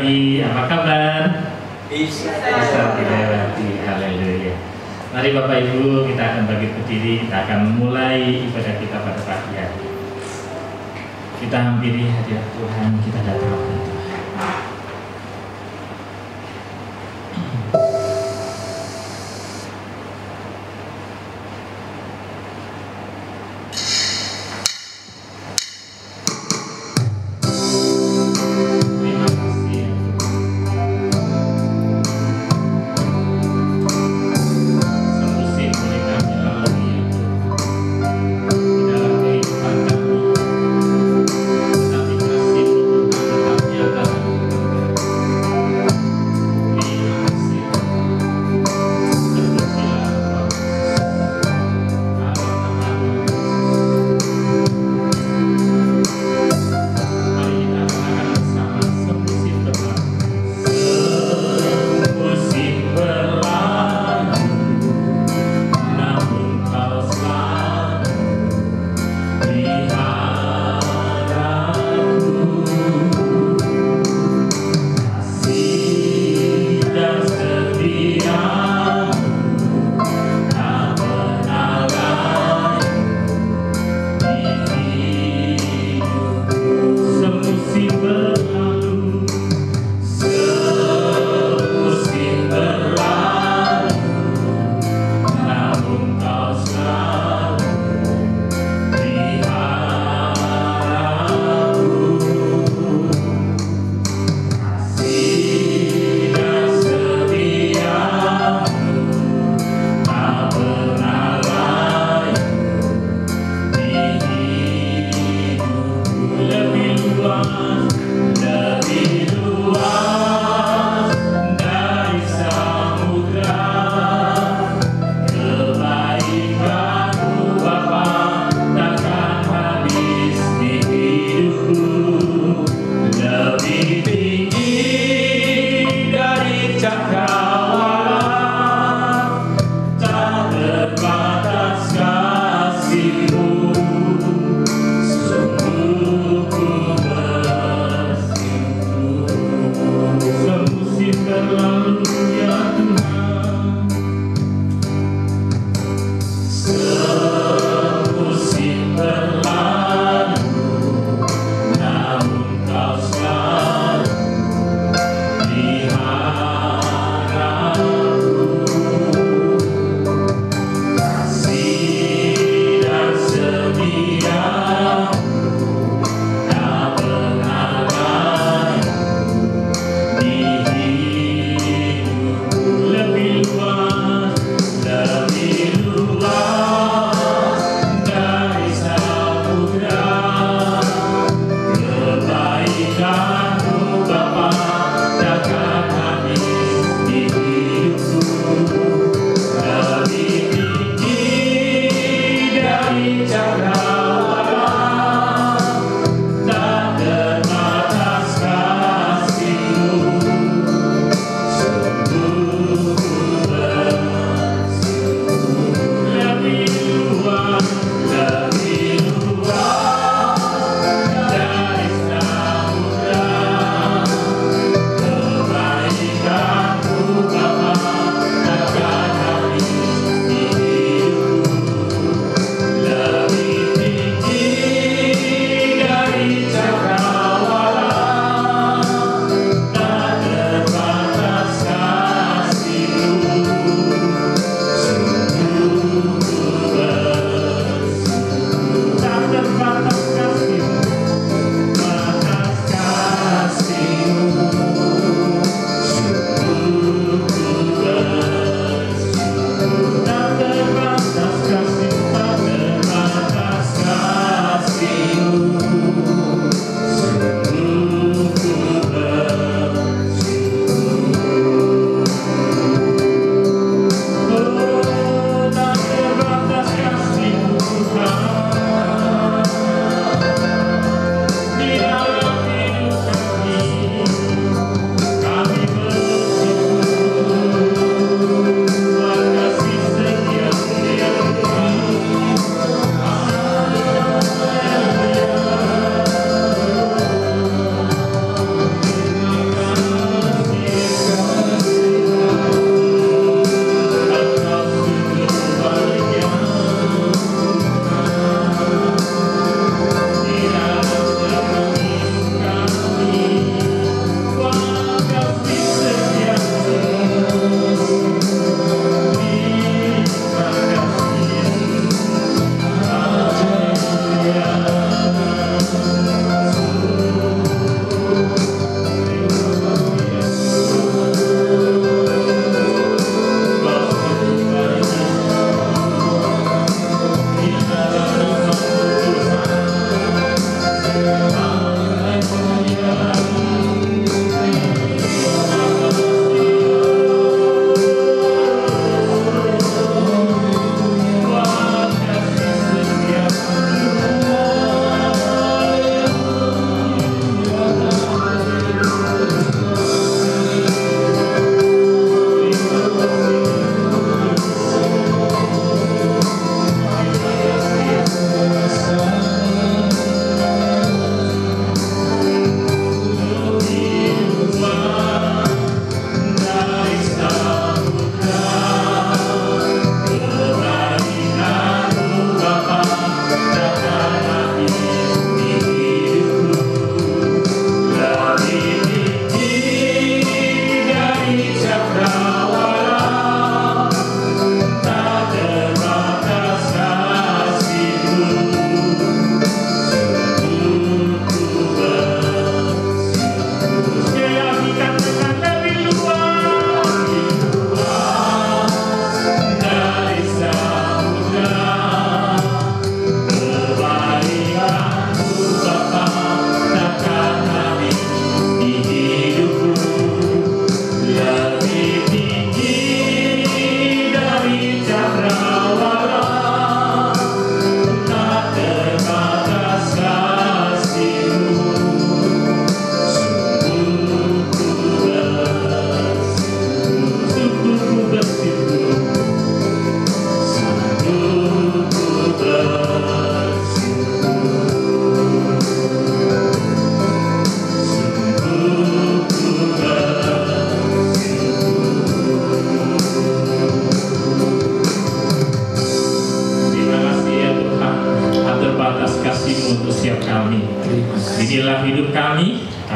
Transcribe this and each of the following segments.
pagi, apa kabar? Bisa dilewati, haleluya. Mari Bapak Ibu, kita akan bangkit berdiri, kita akan mulai ibadah kita pada pagi hari. Kita hampiri hadirat Tuhan, kita datang kepada Tuhan. Terima kasih.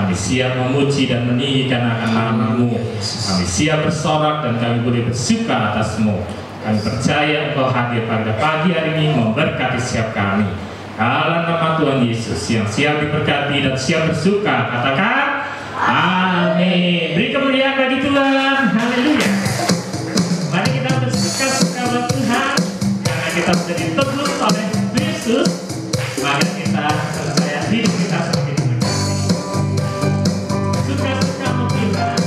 Kami siap memuji dan meninggikan akan nama-Mu. Kami siap bersorak dan kami boleh bersuka atas-Mu. Kami percaya Engkau hadir pada pagi hari ini memberkati setiap kami. Dalam nama Tuhan Yesus yang siap diberkati dan siap bersuka, katakan amin. Beri kemuliaan bagi Tuhan. Haleluya. Mari kita bersuka-suka buat Tuhan karena kita sudah ditebus oleh Yesus. Mari kita percaya hidup kita sebagai diberkati. Suka-suka Tuhan.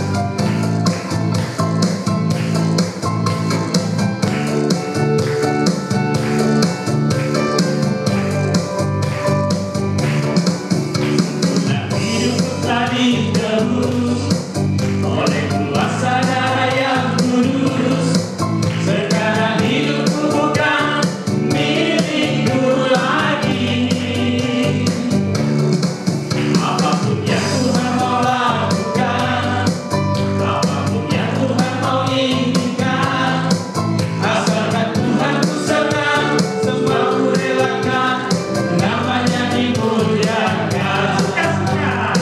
Oleh kuasa darah yang kudus, sekarang hidupku bukan milikku lagi. Apapun yang Tuhan mau lakukan, apapun yang Tuhan mau inginkan, asalkan Tuhan ku senang, semua ku relakan, namanya dimuliakan. Suka-suka.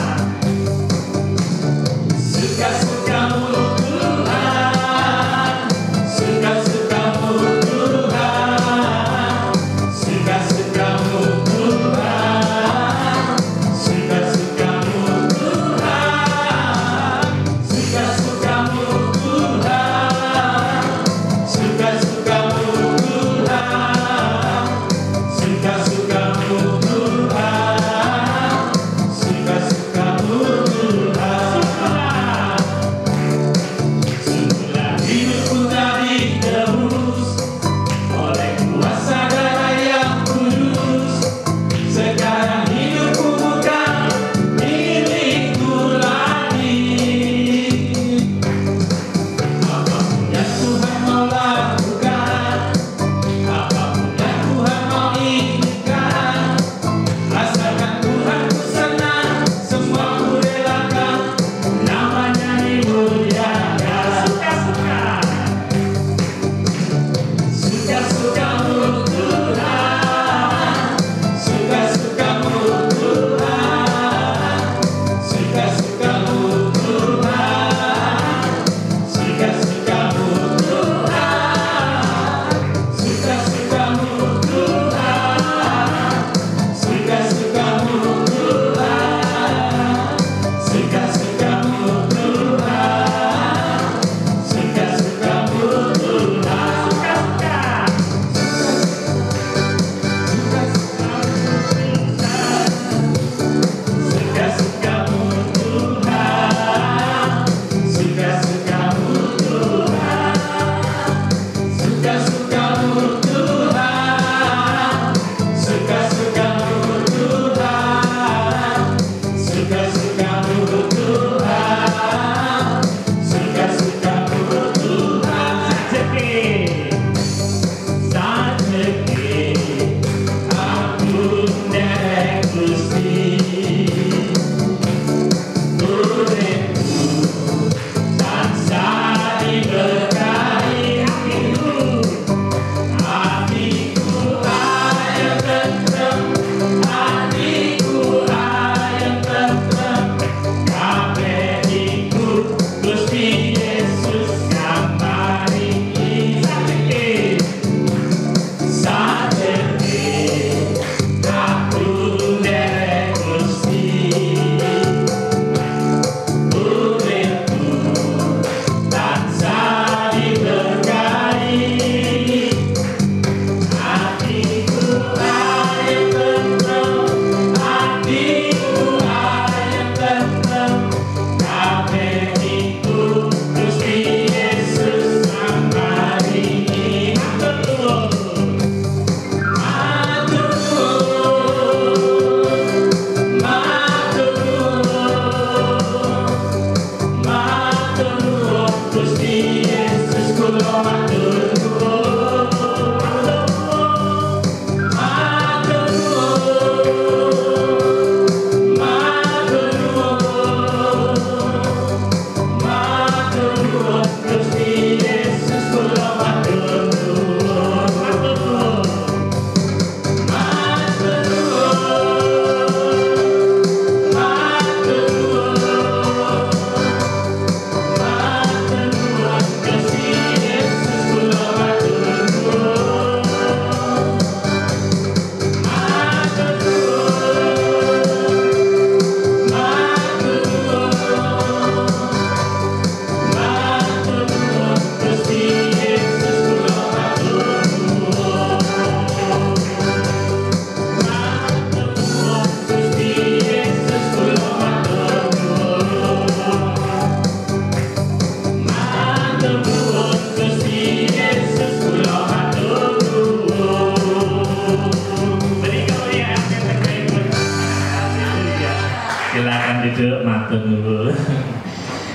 matur nuwun.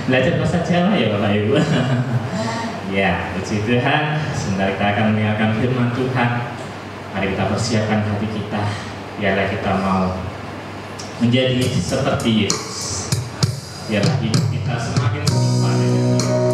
Belajar bahasa Jawa ya Bapak Ibu. Ya, puji Tuhan. Sebentar kita akan mendengarkan firman Tuhan. Mari kita persiapkan hati kita, biarlah kita mau menjadi seperti Yesus. Biarlah hidup kita semakin serupa dengan Dia.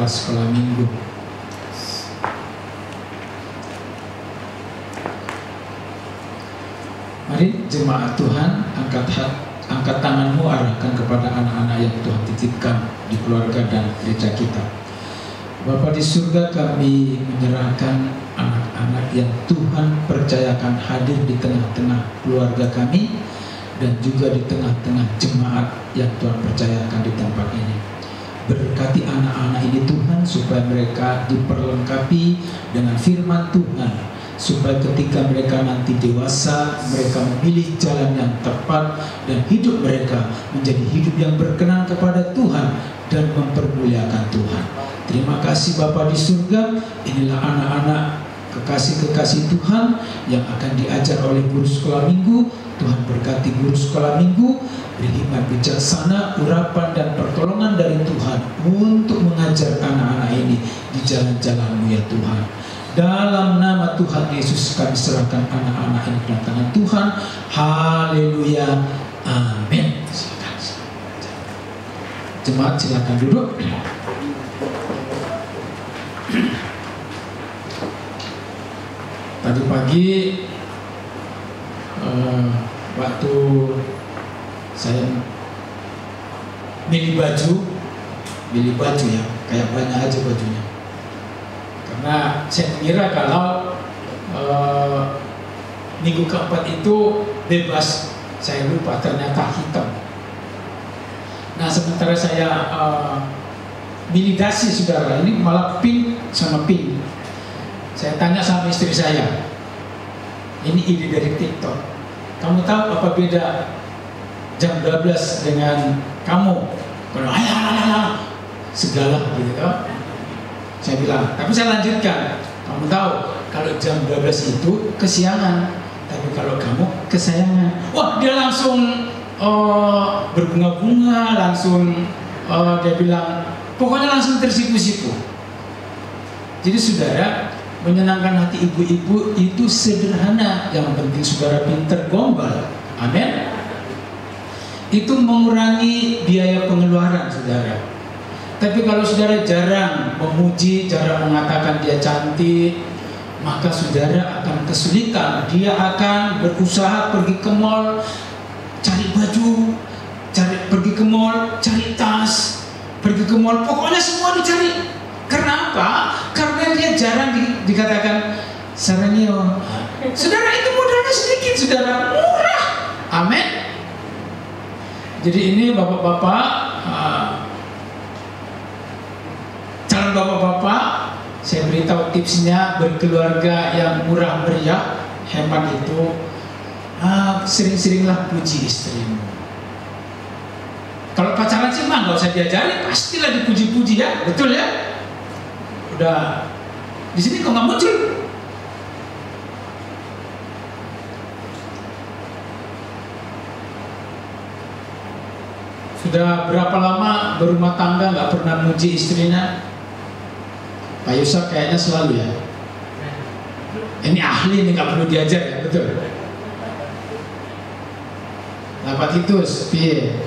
Sekolah minggu. Mari jemaat Tuhan, angkat tanganmu, arahkan kepada anak-anak yang Tuhan titipkan di keluarga dan gereja kita. Bapa di surga, kami menyerahkan anak-anak yang Tuhan percayakan hadir di tengah-tengah keluarga kami dan juga di tengah-tengah jemaat yang Tuhan percayakan di tempat ini. Berkati anak-anak ini Tuhan, supaya mereka diperlengkapi dengan firman Tuhan, supaya ketika mereka nanti dewasa, mereka memilih jalan yang tepat dan hidup mereka menjadi hidup yang berkenan kepada Tuhan dan mempermuliakan Tuhan. Terima kasih Bapa di surga. Inilah anak-anak kekasih-kekasih Tuhan yang akan diajar oleh guru sekolah minggu. Tuhan berkati guru sekolah minggu, beri hikmat bijaksana, urapan dan pertolongan dari Tuhan untuk mengajar anak-anak ini di jalan-jalan-Mu ya Tuhan. Dalam nama Tuhan Yesus kami serahkan anak-anak ini ke dalam tangan Tuhan. Haleluya. Amin. Silakan. Jemaat silakan duduk. Tadi pagi waktu saya milih baju ya, kayak banyak aja bajunya. Karena saya mengira kalau minggu keempat itu bebas, saya lupa ternyata hitam. Nah sementara saya milih dasi saudara, ini malah pink sama pink. Saya tanya sama istri saya, ini ide dari TikTok. Kamu tahu apa beda jam 12 dengan kamu? Kalau segala gitu kan. Saya bilang, tapi saya lanjutkan. Kamu tahu kalau jam 12 itu kesiangan, tapi kalau kamu kesayangan. Wah, dia langsung berbunga-bunga, langsung dia bilang, pokoknya langsung tersipu-sipu. Jadi saudara, menyenangkan hati ibu-ibu itu sederhana. Yang penting saudara pinter gombal. Amin. Itu mengurangi biaya pengeluaran saudara. Tapi kalau saudara jarang memuji, jarang mengatakan dia cantik, maka saudara akan kesulitan. Dia akan berusaha pergi ke mall, cari baju, pergi ke mall, cari tas, pergi ke mall, pokoknya semua dicari. Karena apa? Karena dia jarang dikatakan saranio. Saudara, itu modalnya sedikit, saudara, murah. Amin. Jadi ini bapak-bapak, calon bapak-bapak, saya beritahu tipsnya berkeluarga yang murah meriah, hemat itu, sering-seringlah puji istrimu. Kalau pacaran sih mah nggak usah diajari, pastilah dipuji-puji ya, betul ya? Udah di sini kok nggak muncul? Sudah berapa lama berumah tangga nggak pernah muji istrinya? Pak Yusuf kayaknya selalu ya. Ini ahli, ini nggak perlu diajar ya, betul? Nah Pak Titus, piye?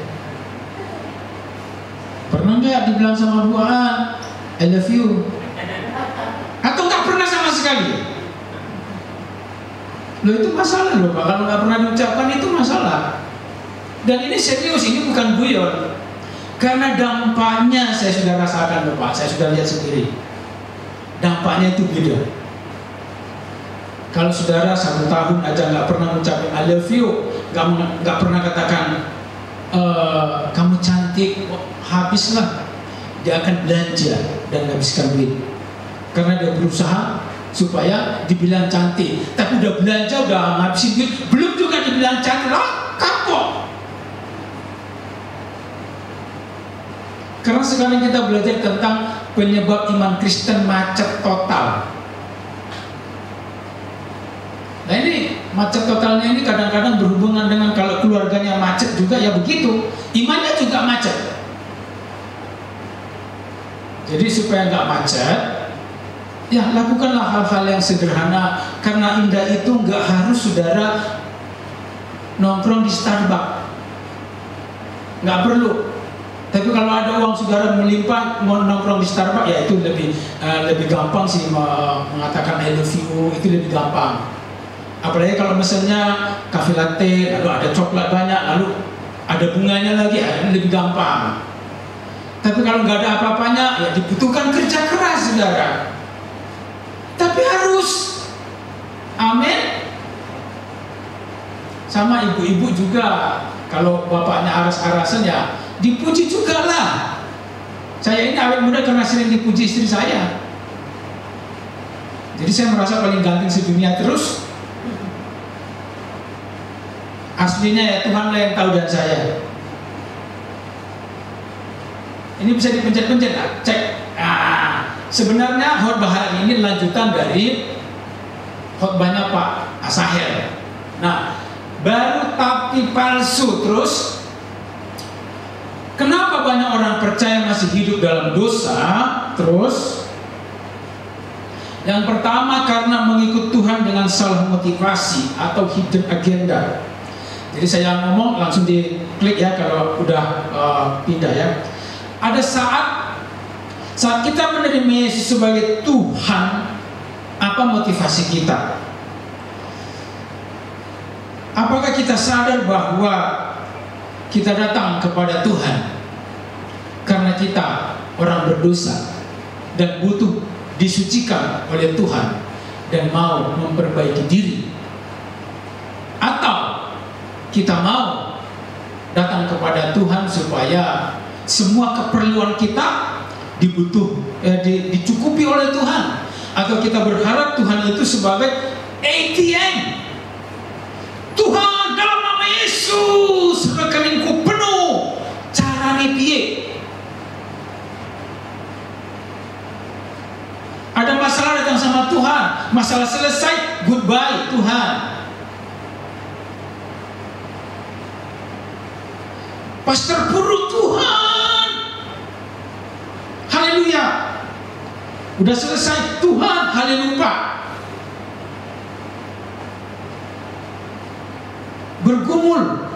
Pernah nggak dibilang sama Bu A, I love you? Atau nggak pernah sama sekali? Loh itu masalah loh Pak, kalau nggak pernah diucapkan itu masalah. Dan ini serius, ini bukan guyon. Karena dampaknya saya sudah rasakan loh Pak, saya sudah lihat sendiri. Dampaknya itu beda. Kalau saudara 1 tahun aja nggak pernah mengucapkan I love you, nggak pernah katakan kamu cantik, habislah. Dia akan belanja dan habiskan duit. Karena dia berusaha supaya dibilang cantik. Tapi udah belanja, udah ngabisin duit, belum juga dibilang cantik, kapok. Karena sekarang kita belajar tentang penyebab iman Kristen macet total. Nah ini macet totalnya ini kadang-kadang berhubungan dengan kalau keluarganya macet juga ya begitu, imannya juga macet. Jadi supaya nggak macet, ya lakukanlah hal-hal yang sederhana. Karena indah itu nggak harus saudara nongkrong di Starbucks, nggak perlu. Tapi kalau ada uang saudara melimpah mau nongkrong di Starbucks, ya itu lebih gampang sih mengatakan I love you, itu lebih gampang. Apalagi kalau misalnya cafe latte, lalu ada coklat banyak, lalu ada bunganya lagi, ya lebih gampang. Tapi kalau nggak ada apa-apanya, ya dibutuhkan kerja keras saudara. Tapi harus, amin. Sama ibu-ibu juga, kalau bapaknya aras-arasan ya dipuji juga lah. Saya ini awet muda karena sering dipuji istri saya. Jadi saya merasa paling ganteng sedunia terus. Aslinya ya Tuhan lah yang tahu dan saya. Ini bisa dipencet-pencet, cek. Sebenarnya khotbah hari ini lanjutan dari khotbahnya Pak Asahel. Nah, baru tapi palsu. Terus kenapa banyak orang percaya masih hidup dalam dosa? Terus yang pertama, karena mengikut Tuhan dengan salah motivasi atau hidden agenda. Jadi saya ngomong langsung diklik ya kalau udah pindah ya. Ada saat kita menerima Yesus sebagai Tuhan, apa motivasi kita? Apakah kita sadar bahwa kita datang kepada Tuhan karena kita orang berdosa dan butuh disucikan oleh Tuhan dan mau memperbaiki diri? Atau kita mau datang kepada Tuhan supaya semua keperluan kita dicukupi oleh Tuhan? Atau kita berharap Tuhan itu sebagai ATM? Tuhan, dalam nama Yesus rekeningku penuh, caranya piye? Ada masalah datang sama Tuhan, masalah selesai, goodbye Tuhan. Pastor Puru, Tuhan, haleluya, udah selesai Tuhan, haleluya. Bergumul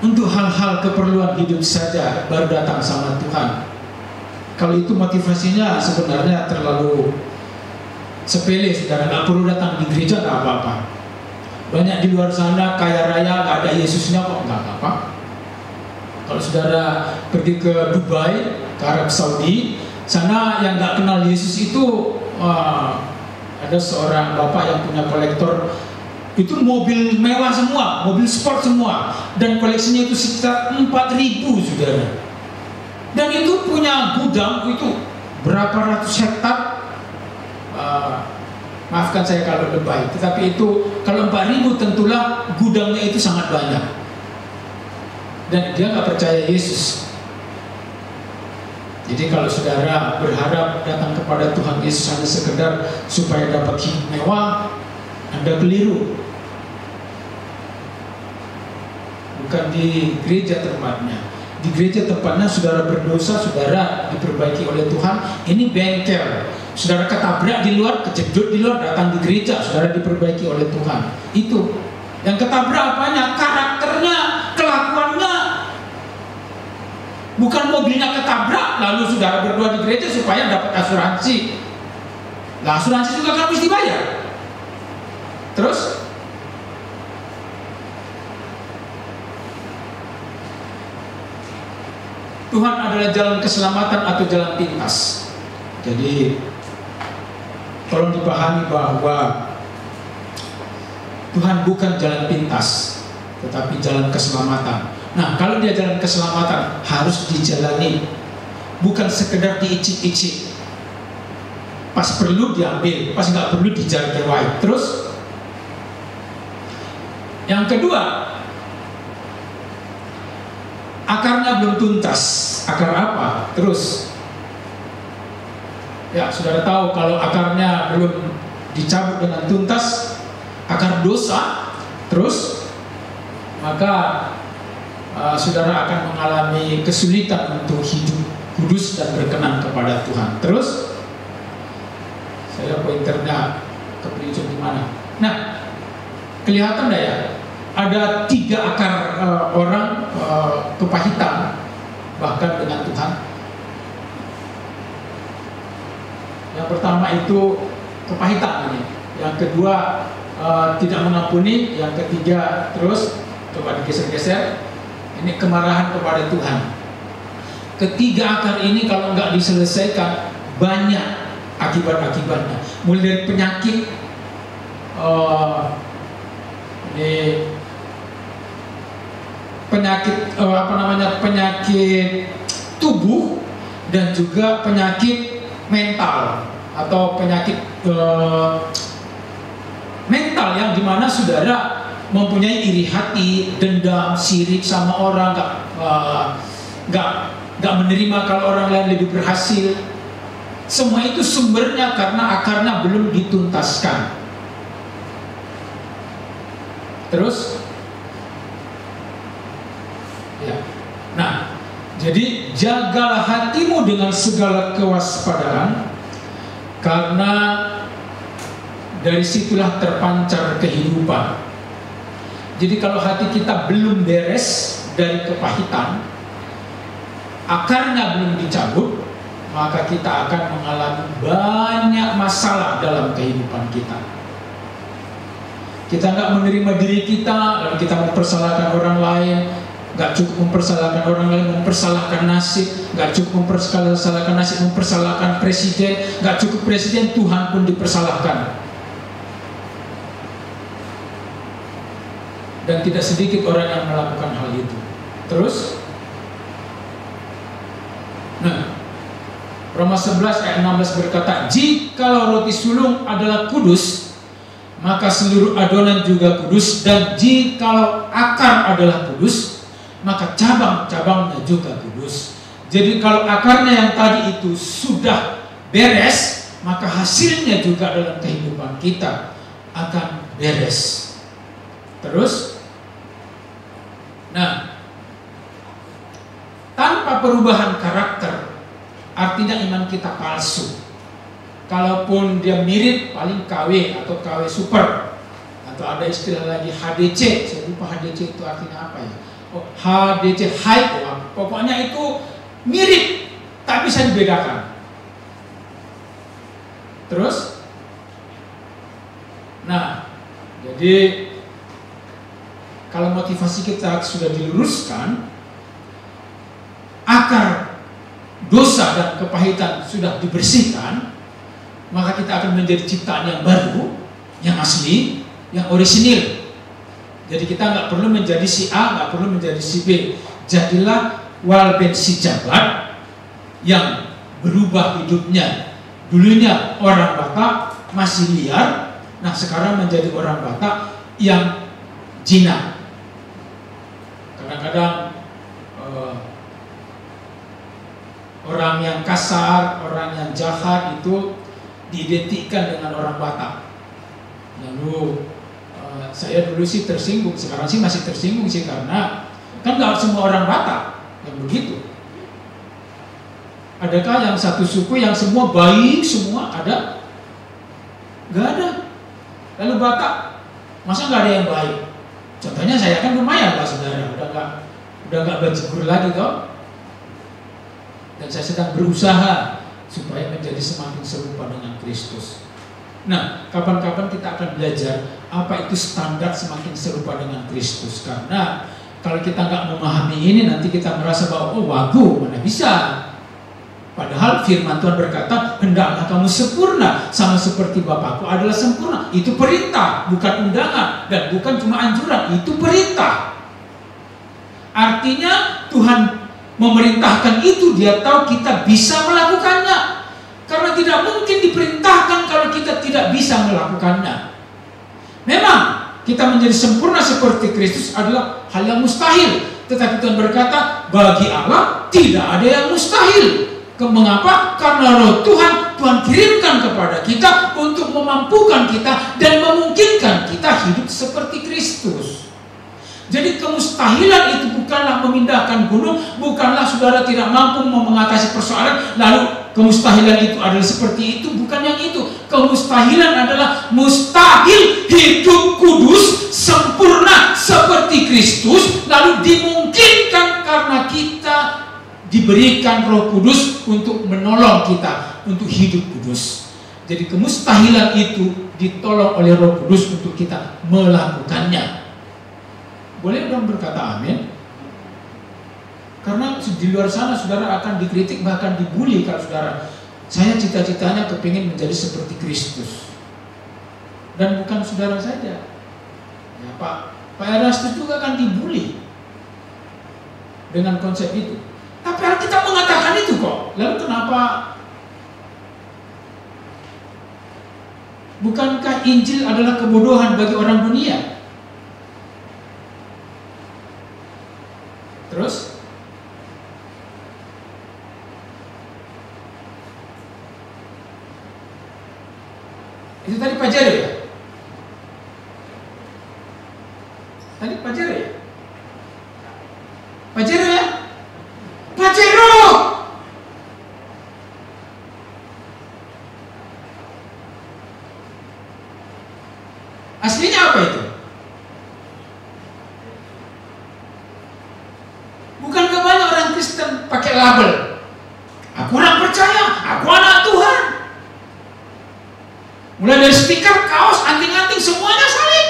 untuk hal-hal keperluan hidup saja baru datang sama Tuhan. Kalau itu motivasinya sebenarnya terlalu sepele, saudara. Nggak perlu datang di gereja, nggak apa-apa. Banyak di luar sana kaya raya nggak ada Yesusnya kok, nggak apa-apa. Kalau saudara pergi ke Dubai, ke Arab Saudi, sana yang nggak kenal Yesus itu ada seorang bapak yang punya kolektor. Itu mobil mewah semua, mobil sport semua, dan koleksinya itu sekitar 4.000, saudara. Dan itu punya gudang itu berapa ratus hektar. Maafkan saya kalau lebay, tetapi itu kalau 4.000 tentulah gudangnya itu sangat banyak. Dan dia nggak percaya Yesus. Jadi kalau saudara berharap datang kepada Tuhan Yesus hanya sekedar supaya dapat hidup mewah, Anda keliru. Bukan di gereja tempatnya. Di gereja tempatnya saudara berdosa, saudara diperbaiki oleh Tuhan. Ini bengkel. Saudara ketabrak di luar, kejedot di luar, datang di gereja, saudara diperbaiki oleh Tuhan. Itu. Yang ketabrak apanya? Karakternya, kelakuannya. Bukan mobilnya ketabrak, lalu saudara berdoa di gereja supaya dapat asuransi. Nah, asuransi juga kan mesti bayar. Terus Tuhan adalah jalan keselamatan atau jalan pintas. Jadi tolong dipahami bahwa Tuhan bukan jalan pintas, tetapi jalan keselamatan. Nah, kalau dia jalan keselamatan harus dijalani, bukan sekedar diicik-icik. Pas perlu diambil, pas nggak perlu dijarkewai. Terus yang kedua, akarnya belum tuntas. Akar apa? Terus ya, saudara tahu kalau akarnya belum dicabut dengan tuntas, akar dosa, terus maka saudara akan mengalami kesulitan untuk hidup kudus dan berkenan kepada Tuhan. Terus saya pointernya keperincut di mana? Nah, kelihatan enggak ya? Ada 3 akar orang kepahitan bahkan dengan Tuhan. Yang pertama itu kepahitan ini. Yang kedua tidak mengampuni. Yang ketiga, terus coba digeser-geser, ini kemarahan kepada Tuhan. Ketiga akar ini kalau nggak diselesaikan banyak akibat-akibatnya. Mulai dari penyakit, penyakit tubuh, dan juga penyakit mental atau penyakit mental yang dimana saudara mempunyai iri hati, dendam, sirik sama orang, nggak menerima kalau orang lain lebih berhasil. Semua itu sumbernya karena akarnya belum dituntaskan. Terus, ya. Nah, jadi jagalah hatimu dengan segala kewaspadaan, karena dari situlah terpancar kehidupan. Jadi kalau hati kita belum beres dari kepahitan, akarnya belum dicabut, maka kita akan mengalami banyak masalah dalam kehidupan kita. Kita nggak menerima diri kita, lalu kita mempersalahkan orang lain. Nggak cukup mempersalahkan orang lain, mempersalahkan nasib. Nggak cukup mempersalahkan nasib, mempersalahkan presiden. Nggak cukup presiden, Tuhan pun dipersalahkan. Dan tidak sedikit orang yang melakukan hal itu. Terus, nah, Roma 11 ayat 16 berkata, jikalau roti sulung adalah kudus, maka seluruh adonan juga kudus. Dan jikalau akar adalah kudus, maka cabang-cabangnya juga kudus. Jadi kalau akarnya yang tadi itu sudah beres, maka hasilnya juga dalam kehidupan kita akan beres. Terus, nah, tanpa perubahan karakter, artinya iman kita palsu. Kalaupun dia mirip, paling KW atau KW super, atau ada istilah lagi HDC. Saya lupa HDC itu artinya apa ya. Oh, HDC high, pokoknya itu mirip, tak bisa dibedakan. Terus, nah, jadi kalau motivasi kita sudah diluruskan, akar dosa dan kepahitan sudah dibersihkan, maka kita akan menjadi ciptaan yang baru, yang asli, yang orisinil. Jadi kita nggak perlu menjadi si A, nggak perlu menjadi si B. Jadilah Walben si Jabat yang berubah hidupnya. Dulunya orang Batak masih liar, nah sekarang menjadi orang Batak yang jinak. Kadang-kadang orang yang kasar, orang yang jahat itu diidentikan dengan orang Batak. Lalu saya dulu sih tersinggung, sekarang sih masih tersinggung sih, karena kan nggak semua orang Batak yang begitu. Adakah yang satu suku yang semua baik semua? Ada? Nggak ada. Lalu Batak, masa nggak ada yang baik? Contohnya saya kan lumayan lah saudara, udah nggak bajigur lagi kok. Dan saya sedang berusaha supaya menjadi semakin serupa dengan Kristus. Nah, kapan-kapan kita akan belajar apa itu standar semakin serupa dengan Kristus. Karena kalau kita nggak memahami ini, nanti kita merasa bahwa oh wagu, mana bisa. Padahal firman Tuhan berkata, hendaklah kamu sempurna sama seperti Bapakku adalah sempurna. Itu perintah, bukan undangan, dan bukan cuma anjuran, itu perintah. Artinya Tuhan memerintahkan itu, dia tahu kita bisa melakukannya. Karena tidak mungkin diperintahkan kalau kita tidak bisa melakukannya. Memang kita menjadi sempurna seperti Kristus adalah hal yang mustahil. Tetapi Tuhan berkata, bagi Allah tidak ada yang mustahil. Mengapa? Karena roh Tuhan kirimkan kepada kita untuk memampukan kita dan memungkinkan kita hidup seperti Kristus. Jadi kemustahilan itu bukanlah memindahkan gunung, bukanlah saudara tidak mampu mengatasi persoalan, lalu kemustahilan itu adalah seperti itu, bukan yang itu. Kemustahilan adalah mustahil hidup kudus, sempurna seperti Kristus, lalu dimungkinkan karena kita diberikan Roh Kudus untuk menolong kita untuk hidup kudus. Jadi kemustahilan itu ditolong oleh Roh Kudus untuk kita melakukannya. Boleh dong berkata amin? Karena di luar sana saudara akan dikritik, bahkan dibully kalau saudara, saya cita-citanya kepingin menjadi seperti Kristus. Dan bukan saudara saja, ya, Pak Erastus juga akan dibully dengan konsep itu. Tapi Alkitab mengatakan itu kok. Lalu kenapa? Bukankah Injil adalah kebodohan bagi orang dunia? Terus? Itu tadi Pak Jari ya? Pajero ya? Pajero ya? Pajero! Aslinya apa itu? Bukankah banyak orang Kristen pakai label? Aku orang percaya, aku anak Tuhan. Mulai dari stiker, kaos, anting-anting, semuanya salib.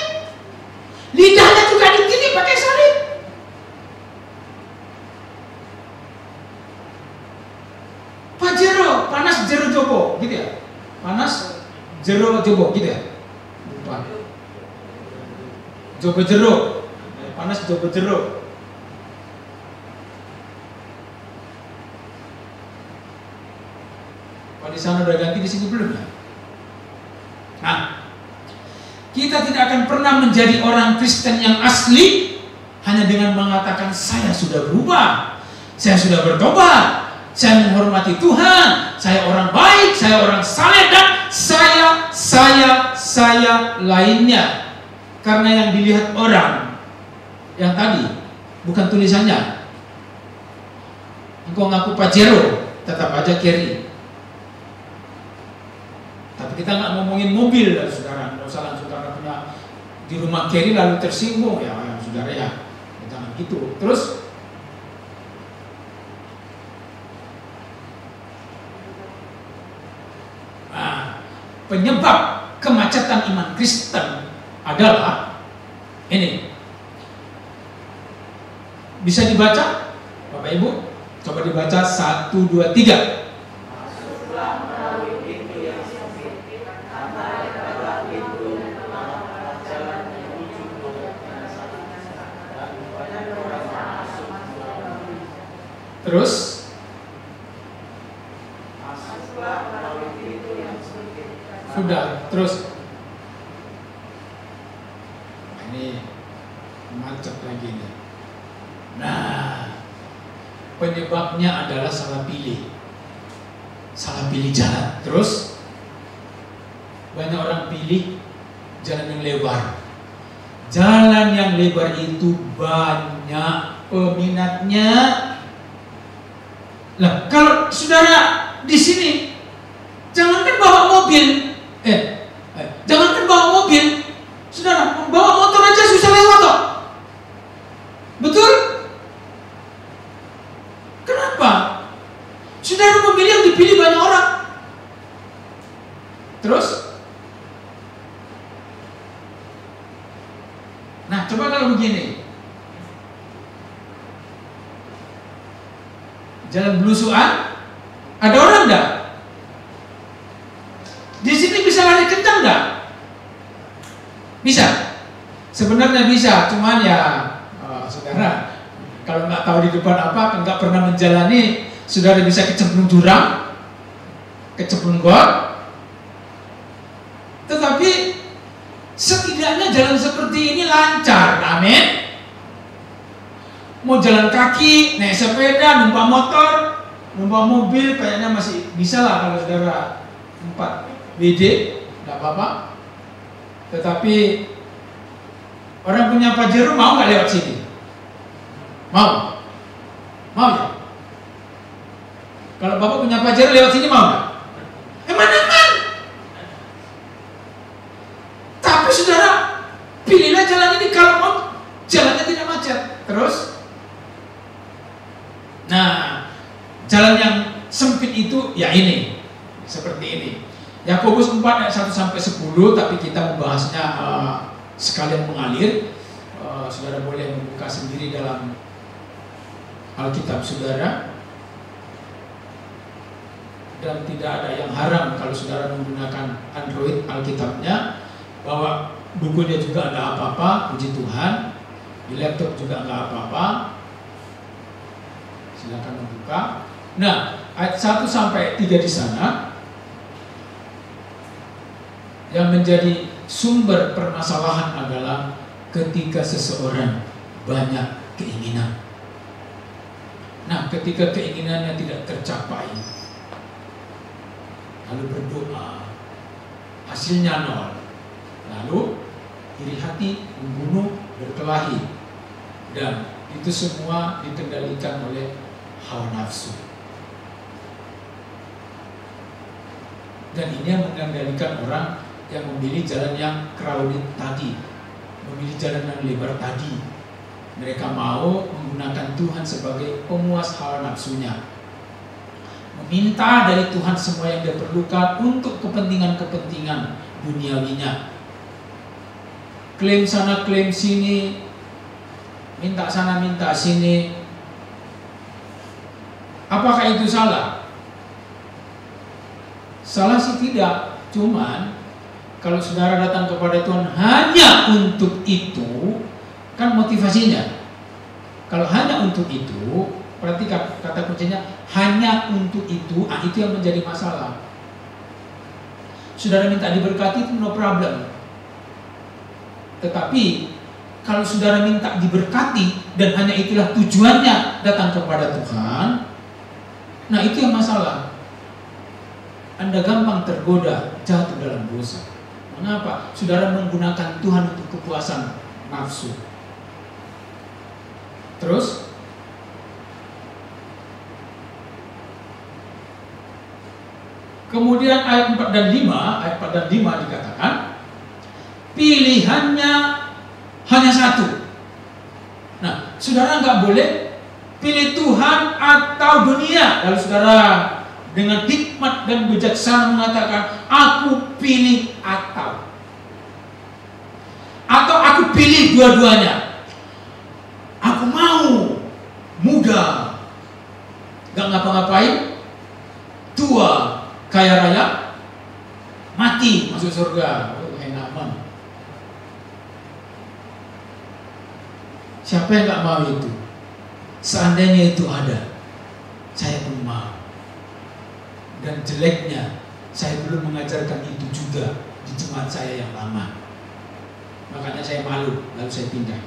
Lidahnya juga ditilip pakai salib. Pajero, panas jero jobo, gitu ya? Panas jero jobo, gitu ya? Lupa. Jobo jero, panas jobo jero. Di sana udah ganti, di sini belum ya? Nah, kita tidak akan pernah menjadi orang Kristen yang asli hanya dengan mengatakan saya sudah berubah, saya sudah bertobat, saya menghormati Tuhan, saya orang baik, saya orang saleh, dan saya lainnya. Karena yang dilihat orang yang tadi bukan tulisannya. Engkau ngaku Pajero, tetap aja carry. Tapi kita nggak ngomongin mobil, saudara. Nggak usah saudara punya di rumah carry lalu tersinggung, ya saudara ya. Jangan gitu. Terus penyebab kemacetan iman Kristen adalah ini. Bisa dibaca, Bapak Ibu? Coba dibaca 1, 2, 3. Terus sudah, terus ini macet lagi nih. Nah, penyebabnya adalah salah pilih jalan. Terus banyak orang pilih jalan yang lebar. Jalan yang lebar itu banyak peminatnya. Nah, kalau saudara di sini jangankan bawa mobil, jangankan bawa mobil, saudara bawa motor aja susah lewat kok. Betul? Kenapa? Saudara memilih yang dipilih banyak orang. Terus? Nah, coba kalau begini. Jalan belusuan, ada orang enggak? Di sini bisa lari kencang enggak? Bisa. Sebenarnya bisa, cuman ya saudara, kalau nggak tahu di depan apa, nggak pernah menjalani, saudara bisa kecemplung jurang, kecemplung got. Tetapi setidaknya jalan seperti ini lancar, amin. Mau jalan kaki, naik sepeda, numpak motor, numpak mobil, kayaknya masih bisa lah kalau saudara 4 WD, nggak apa-apa. Tetapi orang punya Pajero mau nggak lewat sini? Mau? Mau ya? Kalau Bapak punya Pajero lewat sini mau nggak? Eman. Tapi saudara, pilihlah jalan ini kalau mau jalannya tidak macet. Terus? Nah, jalan yang sempit itu ya ini, seperti ini. Yakobus 4 ayat 1 sampai 10, tapi kita membahasnya sekalian mengalir. Saudara boleh membuka sendiri dalam Alkitab saudara. Dan tidak ada yang haram kalau saudara menggunakan Android Alkitabnya, bahwa bukunya juga nggak apa-apa, puji Tuhan. Di laptop juga nggak apa-apa. Silakan membuka. Nah, ayat 1 sampai 3 di sana yang menjadi sumber permasalahan adalah ketika seseorang banyak keinginan. Nah, ketika keinginannya tidak tercapai, lalu berdoa, hasilnya nol. Lalu iri hati, membunuh, berkelahi. Dan itu semua dikendalikan oleh hawa nafsu. Dan ini yang mengendalikan orang yang memilih jalan yang crowded tadi, memilih jalan yang lebar tadi. Mereka mau menggunakan Tuhan sebagai pemuas hawa nafsunya, meminta dari Tuhan semua yang dia perlukan untuk kepentingan-kepentingan duniawinya. Klaim sana, klaim sini, minta sana, minta sini. Apakah itu salah? Salah sih tidak. Cuman kalau saudara datang kepada Tuhan hanya untuk itu, kan motivasinya. Kalau hanya untuk itu, berarti kata kuncinya hanya untuk itu, itu yang menjadi masalah. Saudara minta diberkati itu no problem. Tetapi kalau saudara minta diberkati dan hanya itulah tujuannya datang kepada Tuhan, nah itu yang masalah. Anda gampang tergoda jatuh dalam dosa. Mengapa? Saudara menggunakan Tuhan untuk kepuasan nafsu. Terus kemudian ayat 4 dan 5 dikatakan pilihannya hanya satu. Nah, saudara nggak boleh pilih Tuhan atau dunia. Lalu saudara dengan hikmat dan bijaksana mengatakan, aku pilih atau aku pilih dua-duanya. Aku mau muda, gak ngapa-ngapain, tua, kaya raya, mati masuk surga. Enak banget. Siapa yang gak mau itu? Seandainya itu ada, saya pun mau. Dan jeleknya, saya belum mengajarkan itu juga di jemaat saya yang lama. Makanya saya malu, lalu saya pindah.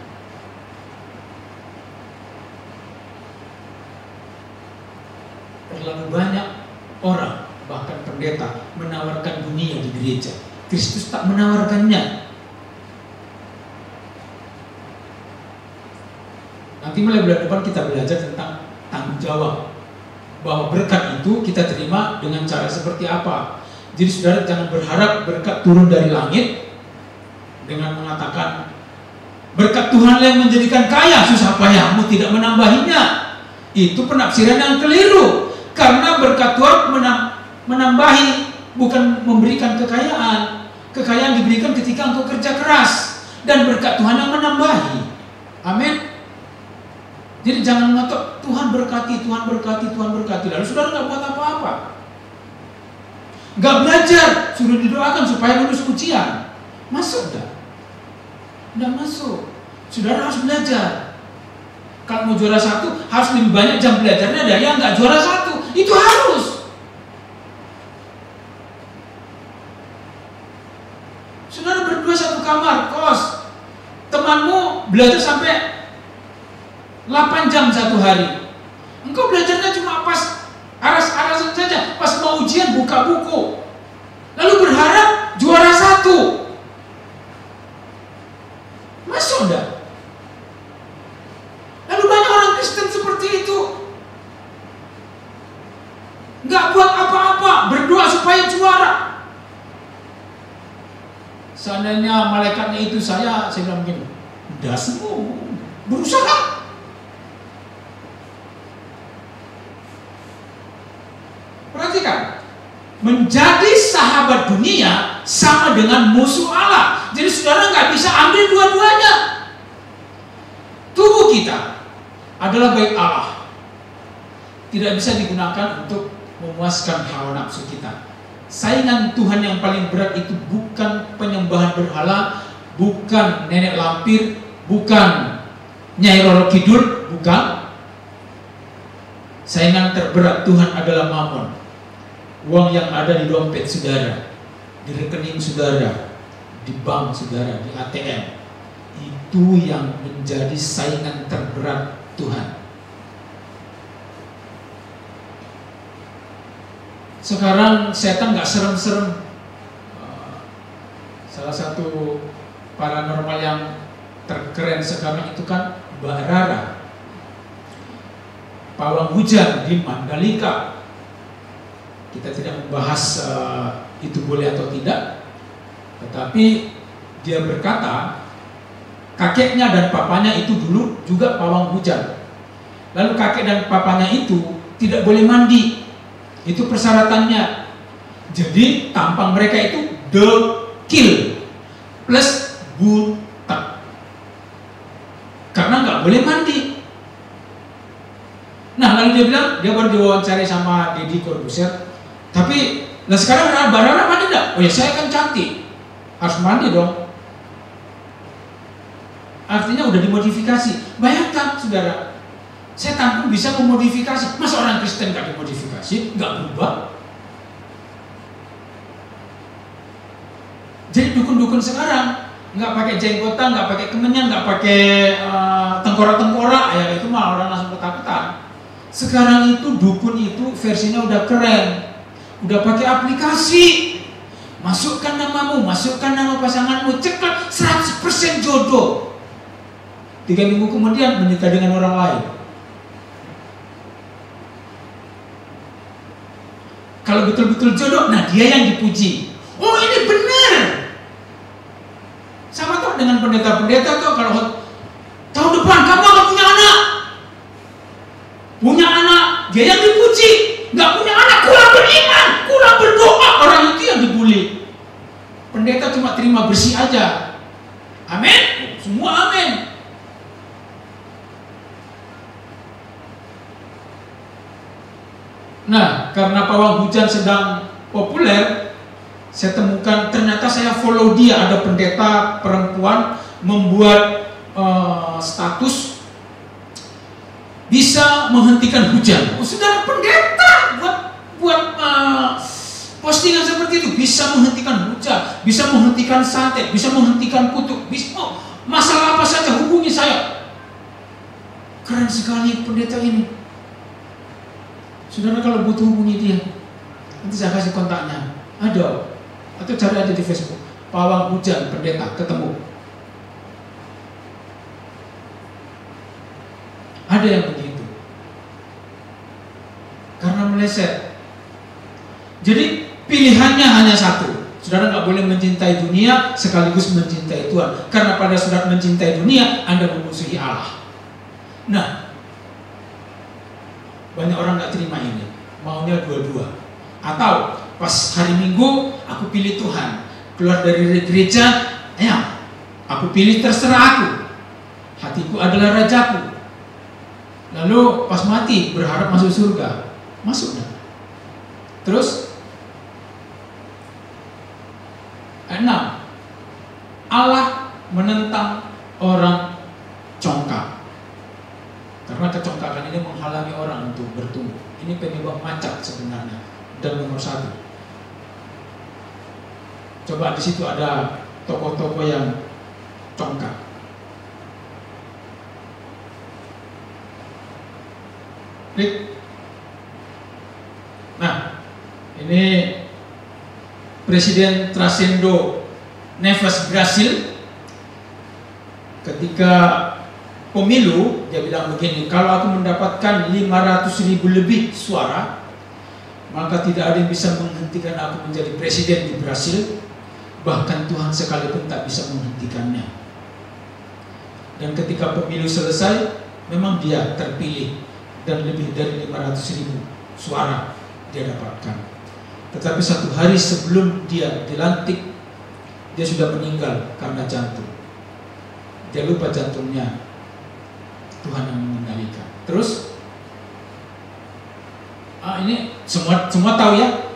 Terlalu banyak orang, bahkan pendeta, menawarkan dunia di gereja. Kristus tak menawarkannya. Nanti mulai bulan depan kita belajar tentang tanggung jawab, bahwa berkat itu kita terima dengan cara seperti apa. Jadi saudara jangan berharap berkat turun dari langit dengan mengatakan berkat Tuhan yang menjadikan kaya, susah payahmu tidak menambahinya. Itu penafsiran yang keliru. Karena berkat Tuhan menambahi, bukan memberikan kekayaan. Kekayaan diberikan ketika engkau kerja keras, dan berkat Tuhan yang menambahi. Amin. Jadi jangan mengatur Tuhan berkati, Tuhan berkati, Tuhan berkati. Lalu saudara nggak buat apa-apa, nggak belajar, suruh didoakan supaya lulus ujian, masuk dah? Nggak masuk. Saudara harus belajar. Kalau mau juara satu, harus lebih banyak jam belajarnya dari yang nggak juara satu. Itu harus. Saudara berdua satu kamar kos, temanmu belajar sampai 8 jam satu hari. Engkau belajarnya cuma pas aras-arasan saja, pas mau ujian buka buku. Lalu berharap juara satu. Masuk enggak? Lalu banyak orang Kristen seperti itu. Enggak buat apa-apa, berdoa supaya juara. Seandainya malaikatnya itu saya bilang begini, udah semua berusaha. Perhatikan, menjadi sahabat dunia sama dengan musuh Allah. Jadi saudara nggak bisa ambil dua-duanya. Tubuh kita adalah bait Allah, tidak bisa digunakan untuk memuaskan hawa nafsu kita. Saingan Tuhan yang paling berat itu bukan penyembahan berhala, bukan nenek lampir, bukan Nyai Roro Kidul, bukan. Saingan terberat Tuhan adalah Mammon. Uang yang ada di dompet saudara, di rekening saudara, di bank saudara, di ATM, itu yang menjadi saingan terberat Tuhan. Sekarang setan gak serem-serem. Salah satu paranormal yang terkeren sekarang itu kan Mbak Rara, pawang hujan di Mandalika. Kita tidak membahas itu boleh atau tidak, tetapi dia berkata kakeknya dan papanya itu dulu juga pawang hujan. Lalu kakek dan papanya itu tidak boleh mandi, itu persyaratannya. Jadi tampang mereka itu dekil plus buta, karena nggak boleh mandi. Nah, lalu dia bilang, dia baru diwawancari sama Deddy Corbuzier, tapi nah sekarang Mbak Rara mandi enggak? Oh ya, saya kan cantik, harus mandi dong. Artinya udah dimodifikasi. Bayangkan saudara, setan pun bisa memodifikasi. Masa orang Kristen nggak dimodifikasi, nggak berubah? Jadi dukun-dukun sekarang nggak pakai jenggotan, nggak pakai kemenyan, nggak pakai tengkorak-tengkorak, ya itu mah orang langsung ketakutan. Sekarang itu dukun itu versinya udah keren, udah pakai aplikasi. Masukkan namamu, masukkan nama pasanganmu, ceklek 100% jodoh. 3 minggu kemudian menikah dengan orang lain. Kalau betul-betul jodoh, nah dia yang dipuji. Oh ini benar. Sama tuh dengan pendeta-pendeta tuh, kalau tahun depan kamu akan punya anak. Punya anak, dia yang dipuji. Nggak punya anak, kurang beriman, kurang berdoa. Orang itu yang dibully. Pendeta cuma terima bersih aja. Amin, semua amin. Nah, karena pawang hujan sedang populer, saya temukan, ternyata saya follow dia, ada pendeta perempuan membuat status bisa menghentikan hujan. Oh, saudara, pendeta buat postingan seperti itu, bisa menghentikan hujan, bisa menghentikan santet, bisa menghentikan kutuk, bisa, masalah apa saja hubungi saya. Keren sekali pendeta ini. Saudara kalau butuh hubungi dia, nanti saya kasih kontaknya. Ada, atau cari aja di Facebook. Pawang hujan pendeta, ketemu. Ada yang begitu. Karena meleset. Jadi pilihannya hanya satu. Saudara nggak boleh mencintai dunia sekaligus mencintai Tuhan. Karena pada saudara mencintai dunia, Anda memusuhi Allah. Nah, banyak orang nggak terima ini, maunya dua-dua. Atau pas hari Minggu aku pilih Tuhan, keluar dari gereja, ya aku pilih terserah aku, hatiku adalah rajaku. Lalu pas mati berharap masuk surga, masuk dah. Terus 6, Allah menentang orang congkak. Karena kecongkakan ini menghalangi orang untuk bertumbuh. Ini penyebab macet sebenarnya. Dan nomor 1. Coba di situ ada tokoh-tokoh yang congkak. Klik. Nah, ini Presiden Trasendo Neves Brasil ketika pemilu, dia bilang begini, kalau aku mendapatkan 500.000 lebih suara, maka tidak ada yang bisa menghentikan aku menjadi presiden di Brasil, bahkan Tuhan sekalipun tak bisa menghentikannya. Dan ketika pemilu selesai, memang dia terpilih dan lebih dari 500.000 suara dia dapatkan. Tetapi 1 hari sebelum dia dilantik, dia sudah meninggal karena jantung. Dia lupa jantungnya, Tuhan yang mengendalikan. Terus ini semua tahu ya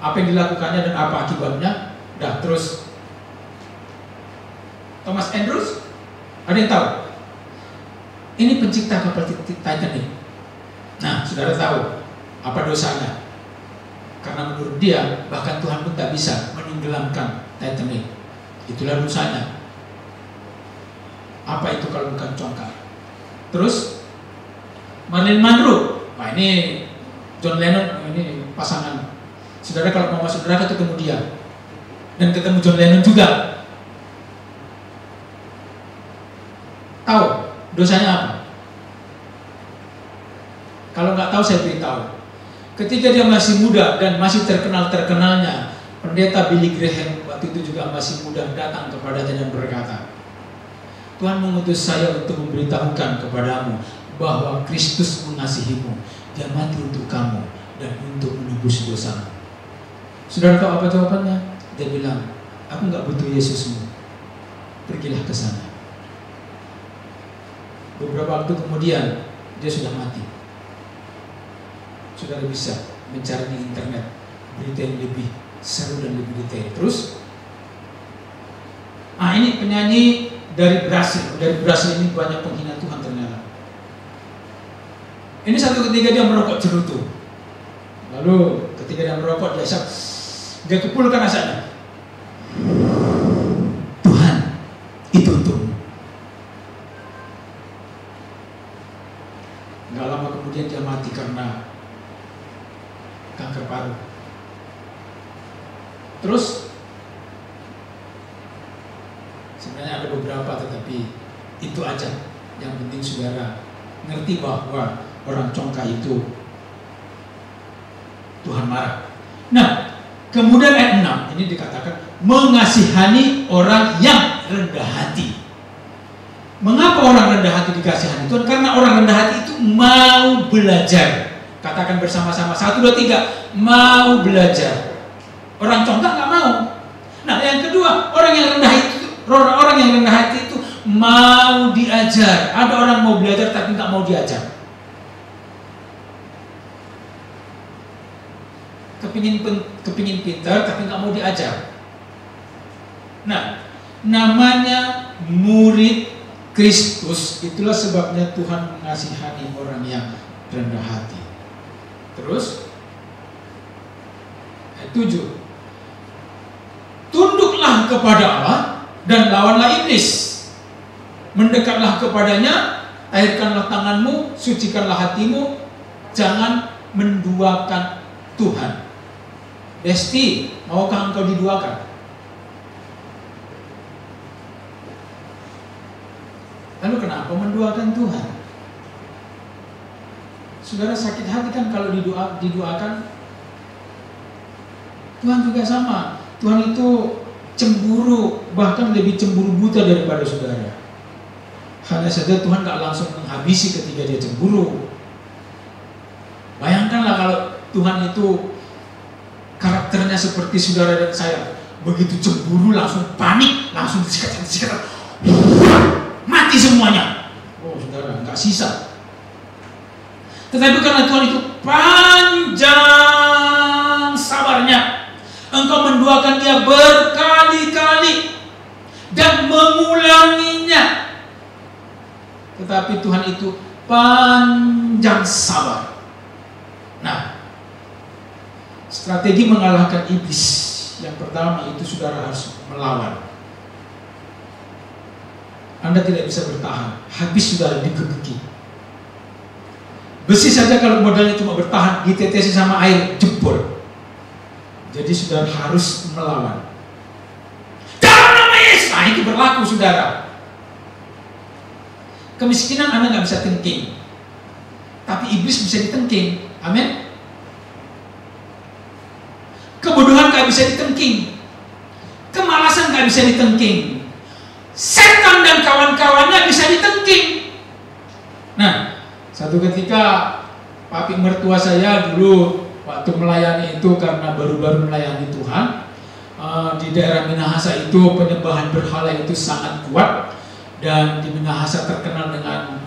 apa yang dilakukannya dan apa akibatnya. Dah, terus Thomas Andrews, ada yang tahu? Ini pencipta kapal Titanic. Nah, saudara tahu apa dosanya? Karena menurut dia bahkan Tuhan pun tak bisa menenggelamkan Titanic. Itulah dosanya. Apa itu kalau bukan congkak? Terus Marilyn Monroe, wah ini John Lennon, ini pasangan. Saudara kalau mau masuk neraka ketemu dia dan ketemu John Lennon juga. Tahu Dosanya apa? Kalau nggak tahu saya beritahu. Ketika dia masih muda dan masih terkenalnya, pendeta Billy Graham waktu itu juga masih muda datang kepadanya dan berkata, Tuhan mengutus saya untuk memberitahukan kepadamu bahwa Kristus mengasihimu. Dia mati untuk kamu dan untuk menebus dosamu. Saudara tahu apa jawabannya? Dia bilang, aku nggak butuh Yesusmu. Pergilah ke sana. Beberapa waktu kemudian dia sudah mati. Saudara bisa mencari di internet berita yang lebih seru dan lebih detail. Terus, ini penyanyi dari Brasil. Dari Brasil ini banyak penghina Tuhan ternyata. Ini satu ketika dia merokok cerutu. Lalu ketika dia merokok dia kepulkan asapnya. Tuhan, itu untukmu. Gak lama kemudian dia mati karena kanker paru. Terus sebenarnya ada beberapa, tetapi itu aja. Yang penting saudara ngerti bahwa orang congkak itu Tuhan marah. Nah, kemudian ayat 6 ini dikatakan mengasihani orang yang rendah hati. Mengapa orang rendah hati dikasihani Tuhan? Karena orang rendah hati itu mau belajar. Katakan bersama-sama 1, 2, 3, mau belajar. Orang congkak nggak mau. Nah, yang kedua, orang yang rendah hati itu mau diajar. Ada orang mau belajar tapi nggak mau diajar. Kepingin pintar tapi nggak mau diajar. Nah, namanya murid Kristus. Itulah sebabnya Tuhan mengasihani orang yang rendah hati. Terus ayat 7, tunduklah kepada Allah dan lawanlah iblis. Mendekatlah kepadanya, airkanlah tanganmu, sucikanlah hatimu, jangan menduakan Tuhan. Besti, maukah engkau diduakan? Lalu kenapa menduakan Tuhan? Saudara sakit hati kan kalau diduakan. Tuhan juga sama. Tuhan itu cemburu, bahkan lebih cemburu buta daripada saudara. Hanya saja Tuhan gak langsung menghabisi ketika dia cemburu. Bayangkanlah kalau Tuhan itu karakternya seperti saudara dan saya, begitu cemburu langsung panik, langsung disikat, mati semuanya. Oh saudara, gak sisa. Tetapi karena Tuhan itu panjang sabarnya, engkau menduakan dia berkali-kali dan mengulanginya. Tetapi Tuhan itu panjang sabar. Nah, strategi mengalahkan iblis yang pertama itu saudara harus melawan. Anda tidak bisa bertahan, habis saudara digebuki. Besi saja kalau modalnya cuma bertahan, ditetesi sama air, jebol. Jadi saudara harus melawan. Dalam nama Yesus, itu berlaku saudara. Kemiskinan Anda nggak bisa tengking, tapi iblis bisa ditengking. Amin. Kebodohan nggak bisa ditengking, kemalasan nggak bisa ditengking, setan dan kawan-kawannya bisa ditengking. Nah, satu ketika papi mertua saya dulu waktu melayani itu, karena baru-baru melayani Tuhan di daerah Minahasa itu penyembahan berhala itu sangat kuat, dan di Minahasa terkenal dengan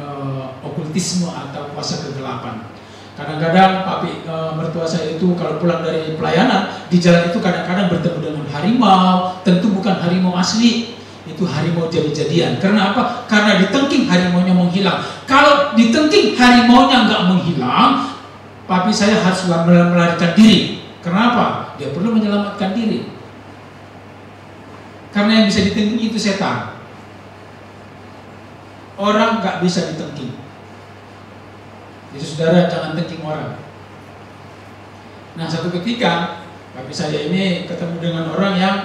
okultisme atau kuasa kegelapan. Kadang-kadang papi mertua saya itu kalau pulang dari pelayanan di jalan itu kadang-kadang bertemu dengan harimau. Tentu bukan harimau asli, itu harimau jadi-jadian. Karena apa? Karena ditengking harimaunya menghilang. Kalau ditengking harimaunya nggak menghilang, papi saya harus melarikan diri. Kenapa? Dia perlu menyelamatkan diri. Karena yang bisa ditengking itu setan. Orang nggak bisa ditengking. Jadi saudara jangan tengking orang. Nah, satu ketika papi saya ini ketemu dengan orang yang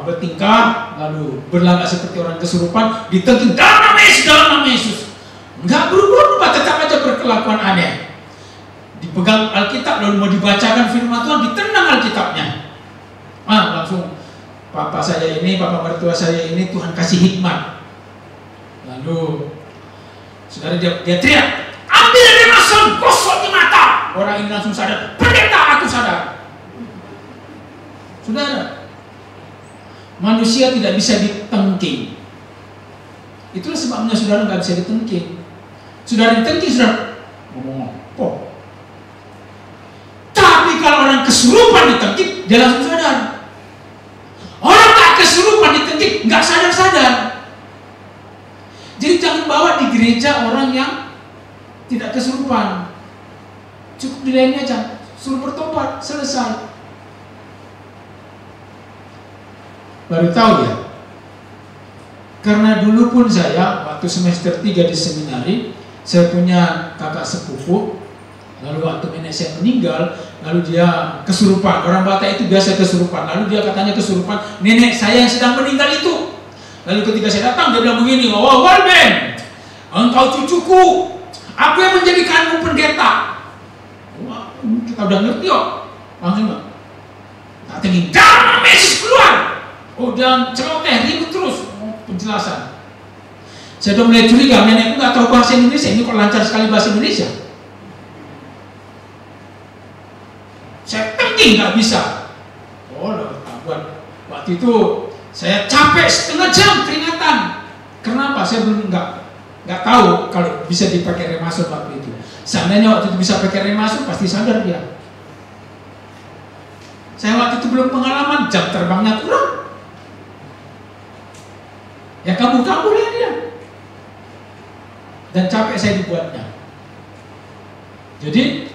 bertingkah, lalu berlagak seperti orang kesurupan, ditengking dalam nama Yesus, dalam nama Yesus. Enggak berubah-ubah, tetap aja berkelakuan aneh. Dipegang Alkitab, lalu mau dibacakan firman Tuhan, ditendang Alkitabnya. Langsung papa saya ini, papa mertua saya ini, Tuhan kasih hikmat. Lalu saudara dia teriak, ambil remason, gosok di mata. Orang ini langsung sadar, pendeta aku sadar. Saudara, manusia tidak bisa ditengking. Itulah sebabnya saudara nggak bisa ditengking. Saudara ditengking, saudara ngomong apa? Tapi kalau orang kesurupan ditengking, dia langsung sadar. Orang tak kesurupan ditengking, nggak sadar-sadar. Jadi jangan bawa di gereja orang yang tidak kesurupan. Cukup dilayani aja, suruh bertobat, selesai. Baru tahu ya. Karena dulu pun saya waktu semester 3 di seminari, saya punya kakak sepupu. Lalu waktu nenek saya meninggal, lalu dia kesurupan. Orang Batak itu biasa kesurupan. Lalu dia katanya kesurupan nenek saya yang sedang meninggal itu. Lalu ketika saya datang, dia bilang begini, "Oh Walben, engkau cucuku, aku yang menjadikanmu pendeta." Wah, kita udah ngerti kok. Langsung nggak? Tak tinggi, jangan Yesus keluar. Oh, dia celoteh, ribut terus penjelasan. Saya udah mulai curiga, nenekku nggak tahu bahasa Indonesia, ini kok lancar sekali bahasa Indonesia. Saya tengking nggak bisa. Oh, buat waktu itu saya capek setengah jam peringatan. Kenapa? Saya belum nggak tahu kalau bisa dipakai remason waktu itu. Seandainya waktu itu bisa pakai remason, pasti sadar dia. Saya waktu itu belum pengalaman, jam terbangnya kurang. Ya kabur-kabur ya dia. Dan capek saya dibuatnya. Jadi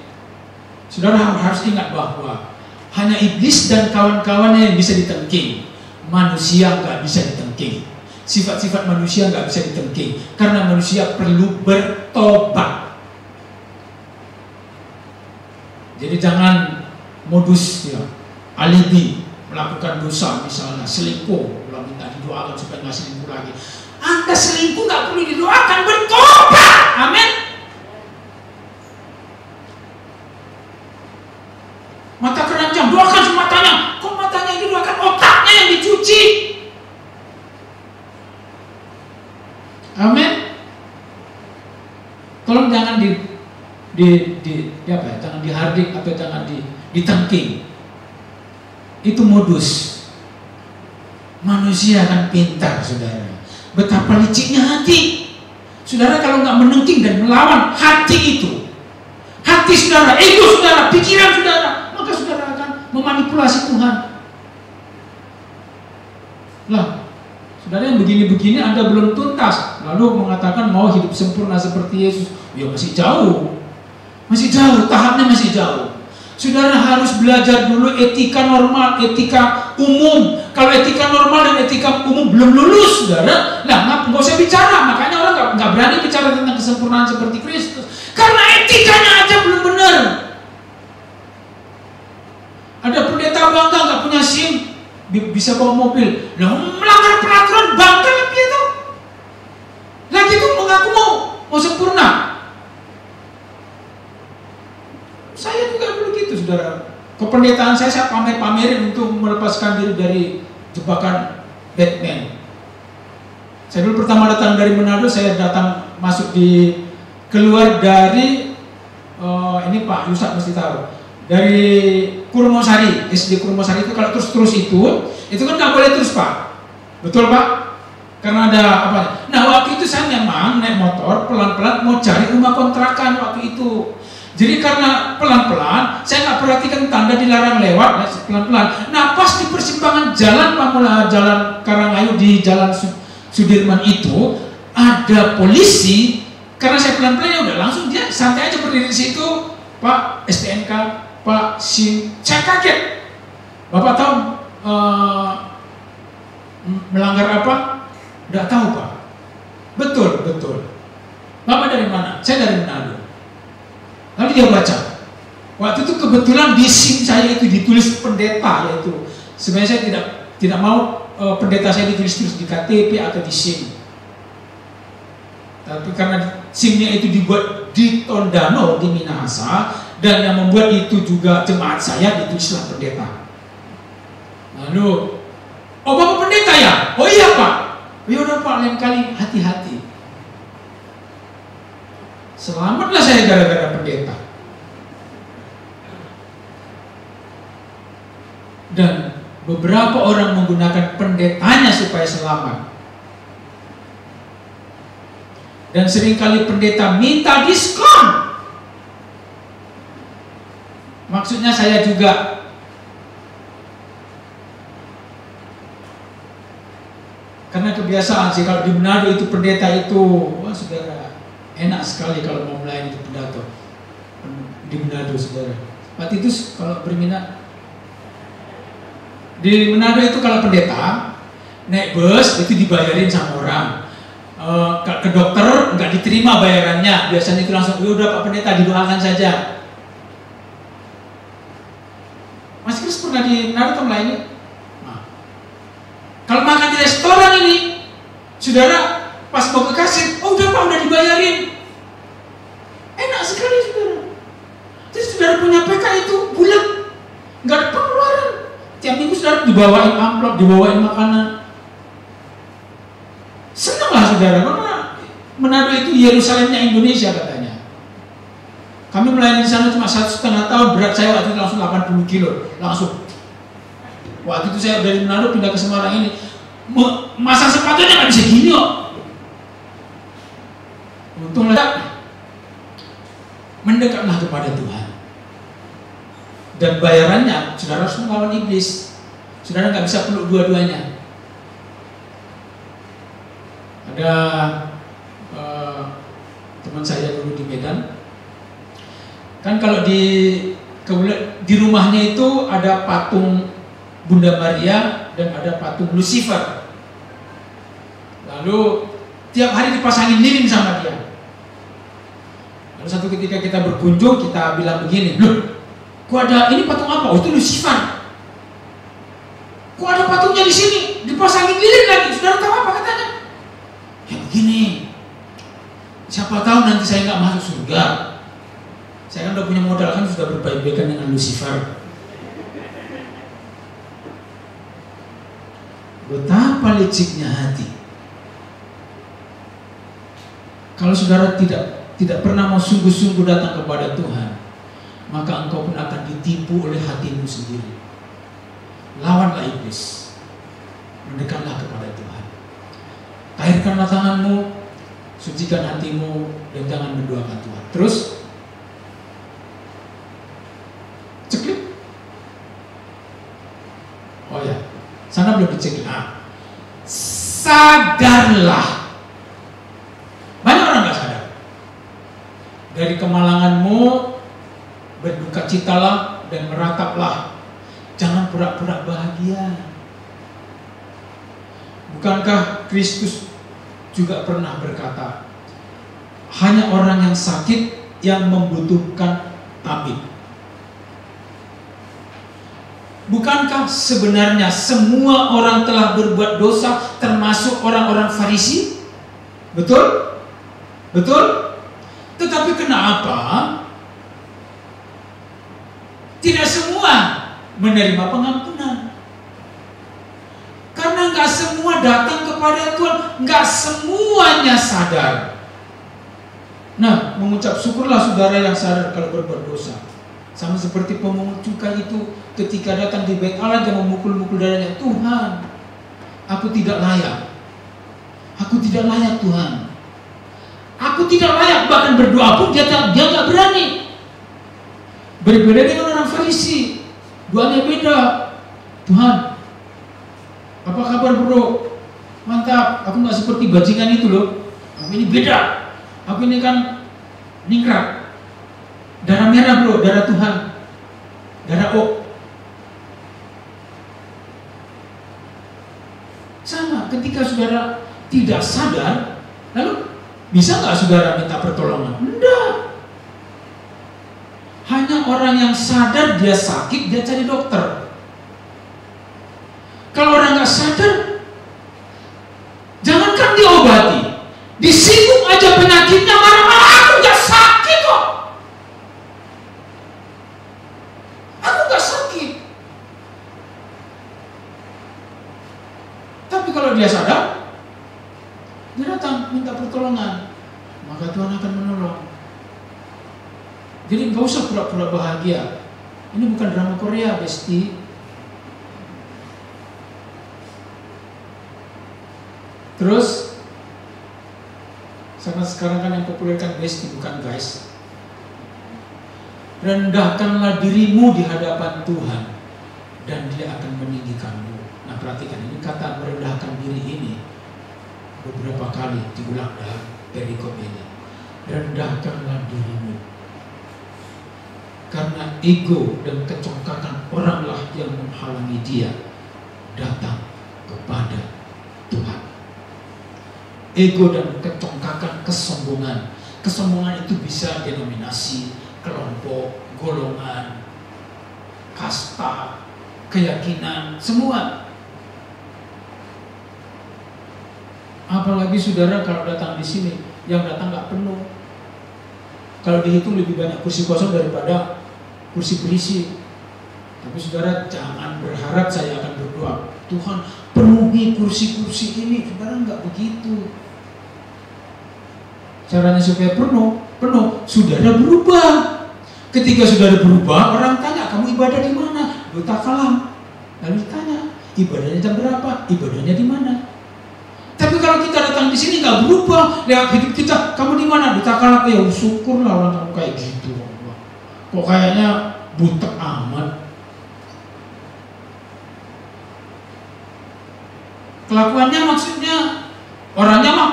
saudara harus ingat bahwa hanya iblis dan kawan-kawannya yang bisa ditengking. Manusia nggak bisa ditengking. Sifat-sifat manusia nggak bisa ditengking. Karena manusia perlu bertobat. Jadi jangan modus ya, alibi melakukan dosa, misalnya selingkuh, kalau minta didoakan supaya nggak selingkuh lagi. Anda selingkuh nggak perlu didoakan, bertobat. Amin. Mata keranjang, doakan matanya. Kok matanya yang didoakan, otaknya yang dicuci. Amin. Tolong jangan jangan dihardik atau jangan ditengking. Itu modus. Manusia akan pintar, saudara. Betapa liciknya hati. Saudara kalau nggak menengking dan melawan hati itu, hati saudara, ego saudara, pikiran saudara, maka saudara akan memanipulasi Tuhan. Lah, saudara yang begini-begini Anda belum tuntas, lalu mengatakan mau hidup sempurna seperti Yesus, ya masih jauh. Masih jauh, tahapnya masih jauh. Saudara harus belajar dulu etika normal, etika umum. Kalau etika normal dan etika umum belum lulus, saudara, nggak usah bicara. Makanya orang nggak berani bicara tentang kesempurnaan seperti Kristus, karena etikanya aja belum benar. Ada pendeta bangga nggak punya SIM, bisa bawa mobil, melanggar peraturan bangga lebih itu. Lagi itu mengaku mau sempurna. Saya juga dulu gitu, saudara. Kependetaan saya pamerin untuk melepaskan diri dari jebakan Batman. Saya dulu pertama datang dari Manado, saya keluar dari ini Pak Yusak mesti tahu, dari Kurmosari, SD Kurmosari itu kalau terus itu kan nggak boleh terus Pak, betul Pak? Karena ada apa? Nah waktu itu saya memang naik motor pelan-pelan mau cari rumah kontrakan waktu itu. Jadi karena pelan-pelan, saya nggak perhatikan tanda dilarang lewat, pelan-pelan. Nah pas di persimpangan jalan Karangayu di jalan Sudirman itu ada polisi. Karena saya pelan-pelan ya udah langsung dia santai aja berdiri di situ. Pak STNK, Pak SIM, saya kaget. Bapak tahu melanggar apa? Nggak tahu Pak. Betul. Bapak dari mana? Saya dari Manado. Lalu dia baca. Waktu itu kebetulan di SIM saya itu ditulis pendeta, yaitu sebenarnya saya Tidak mau pendeta saya ditulis di KTP atau di SIM. Tapi karena SIM-nya itu dibuat di Tondano, di Minahasa, dan yang membuat itu juga jemaat saya, ditulislah pendeta. Lalu, oh Bapak pendeta ya? Oh iya Pak. Ya udah Pak, lain kali hati-hati. Selamatlah saya gara-gara pendeta. Dan beberapa orang menggunakan pendetanya supaya selamat. Dan seringkali pendeta minta diskon. Maksudnya saya juga. Karena kebiasaan sih, kalau di Manado itu pendeta itu, wah saudara, enak sekali kalau mau melayani itu pendato di Manado saudara. Waktu itu kalau berminat di Manado itu kalau pendeta naik bus itu dibayarin sama orang. Ke dokter nggak diterima bayarannya, biasanya itu langsung udah Pak pendeta didoakan saja. Mas Kris pernah di Manado atau melayani? Nah, kalau makan di restoran ini, saudara pas mau ke kasir, oh udah Pak udah dibayarin, enak sekali saudara. Terus saudara punya PK itu bulat, nggak ada pengeluaran. Tiap minggu saudara dibawain amplop, dibawain makanan. Senanglah saudara, karena Manado itu Yerusalemnya Indonesia katanya. Kami melayani di sana cuma 1,5 tahun, berat saya waktu itu langsung 80 kilo, langsung. Waktu itu saya dari Manado pindah ke Semarang ini, masang sepatunya nggak bisa gini kok. Untunglah mendekatlah kepada Tuhan. Dan bayarannya, saudara harus melawan iblis. Saudara nggak bisa peluk dua-duanya. Ada teman saya dulu di Medan. Kan kalau di rumahnya itu ada patung Bunda Maria dan ada patung Lucifer. Lalu tiap hari dipasangin lilin sama dia. Lalu satu ketika kita berkunjung, kita bilang begini, loh, kok ada ini patung apa? Oh itu Lucifer. Kok ada patungnya di sini? Dipasangin lilin lagi. Saudara tahu apa katanya? Ya begini. Siapa tahu nanti saya nggak masuk surga. Saya kan udah punya modal, kan sudah berbaik-baikan dengan Lucifer. Betapa liciknya hati. Kalau saudara tidak pernah mau sungguh-sungguh datang kepada Tuhan, maka engkau pun akan ditipu oleh hatimu sendiri. Lawanlah iblis. Mendekatlah kepada Tuhan. Tahirkanlah tanganmu, sucikan hatimu, dan jangan mendoakan Tuhan. Terus ceklik. Oh ya, sana belum diceklik. Sadarlah. Banyak orang nggak sadar. Dari kemalanganmu berduka citalah dan merataplah. Jangan pura-pura bahagia. Bukankah Kristus juga pernah berkata, hanya orang yang sakit yang membutuhkan tabib? Bukankah sebenarnya semua orang telah berbuat dosa, termasuk orang-orang Farisi? Betul? Betul? Tetapi kenapa tidak semua menerima pengampunan? Karena nggak semua datang kepada Tuhan, nggak semuanya sadar. Nah, mengucap syukurlah saudara yang sadar kalau berbuat dosa. Sama seperti pemungut cukai itu ketika datang di bait Allah dan memukul-mukul dadanya, Tuhan, aku tidak layak. Aku tidak layak Tuhan. Aku tidak layak, bahkan berdoa pun dia nggak berani. Berbeda dengan orang Farisi, doanya beda. Tuhan, apa kabar bro? Mantap, aku nggak seperti bajingan itu loh. Aku ini beda. Aku ini kan ningrat. Darah merah bro, darah Tuhan. Darah O. Sama, ketika saudara tidak sadar, lalu bisa nggak saudara minta pertolongan? Enggak. Hanya orang yang sadar dia sakit, dia cari dokter. Kalau orang sadar. Jangankan diobati, disinggung aja penyakitnya, marah-marah, aku gak sakit kok. Aku gak sakit. Tapi kalau dia sadar, dia datang minta pertolongan, maka Tuhan akan menolong. Jadi gak usah pura-pura bahagia. Ini bukan drama Korea, Besti. Terus sekarang kan yang populer kan Besti, bukan guys. Rendahkanlah dirimu di hadapan Tuhan dan Dia akan meninggikanmu. Nah, perhatikan ini kata merendahkan diri ini beberapa kali diulang dalam perikop ini. Rendahkanlah dirimu. Karena ego dan kecongkakan oranglah yang menghalangi dia datang kepada Tuhan. Ego dan kecongkakan, kesombongan. Kesombongan itu bisa denominasi, kelompok, golongan, kasta, keyakinan, semua. Apalagi saudara kalau datang di sini, yang datang nggak penuh. Kalau dihitung lebih banyak kursi kosong daripada kursi berisi. Tapi saudara jangan berharap saya akan berdoa, Tuhan penuhi kursi-kursi ini. Saudara nggak begitu. Caranya supaya penuh, saudara berubah. Ketika saudara berubah, orang tanya, kamu ibadah di mana? Di Takalam. Lalu ditanya, ibadahnya jam berapa? Ibadahnya di mana? Tapi kalau kita datang di sini nggak berubah, lihat hidup kita, kamu di mana? Di Takalam. Ya syukurlah orang kamu kayak gitu. Kok kayaknya butek amat. Kelakuannya maksudnya orangnya mah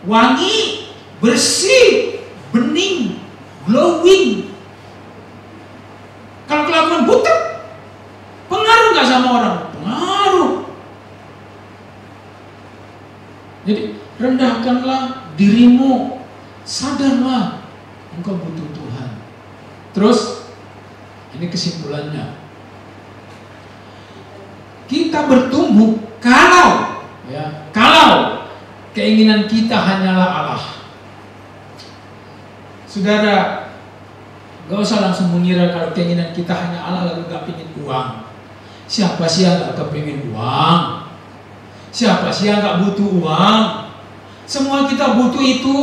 wangi, bersih, bening, glowing. Kalau kelakuan butek, pengaruh nggak sama orang? Pengaruh. Jadi rendahkanlah dirimu, sadarlah engkau butuh Tuhan. Terus ini kesimpulannya, kita bertumbuh kalau keinginan kita hanyalah Allah. Saudara, gak usah langsung mengira kalau keinginan kita hanya Allah lalu gak pengen uang. Siapa sih yang gak kepingin uang? Siapa sih yang gak butuh uang? Semua kita butuh itu.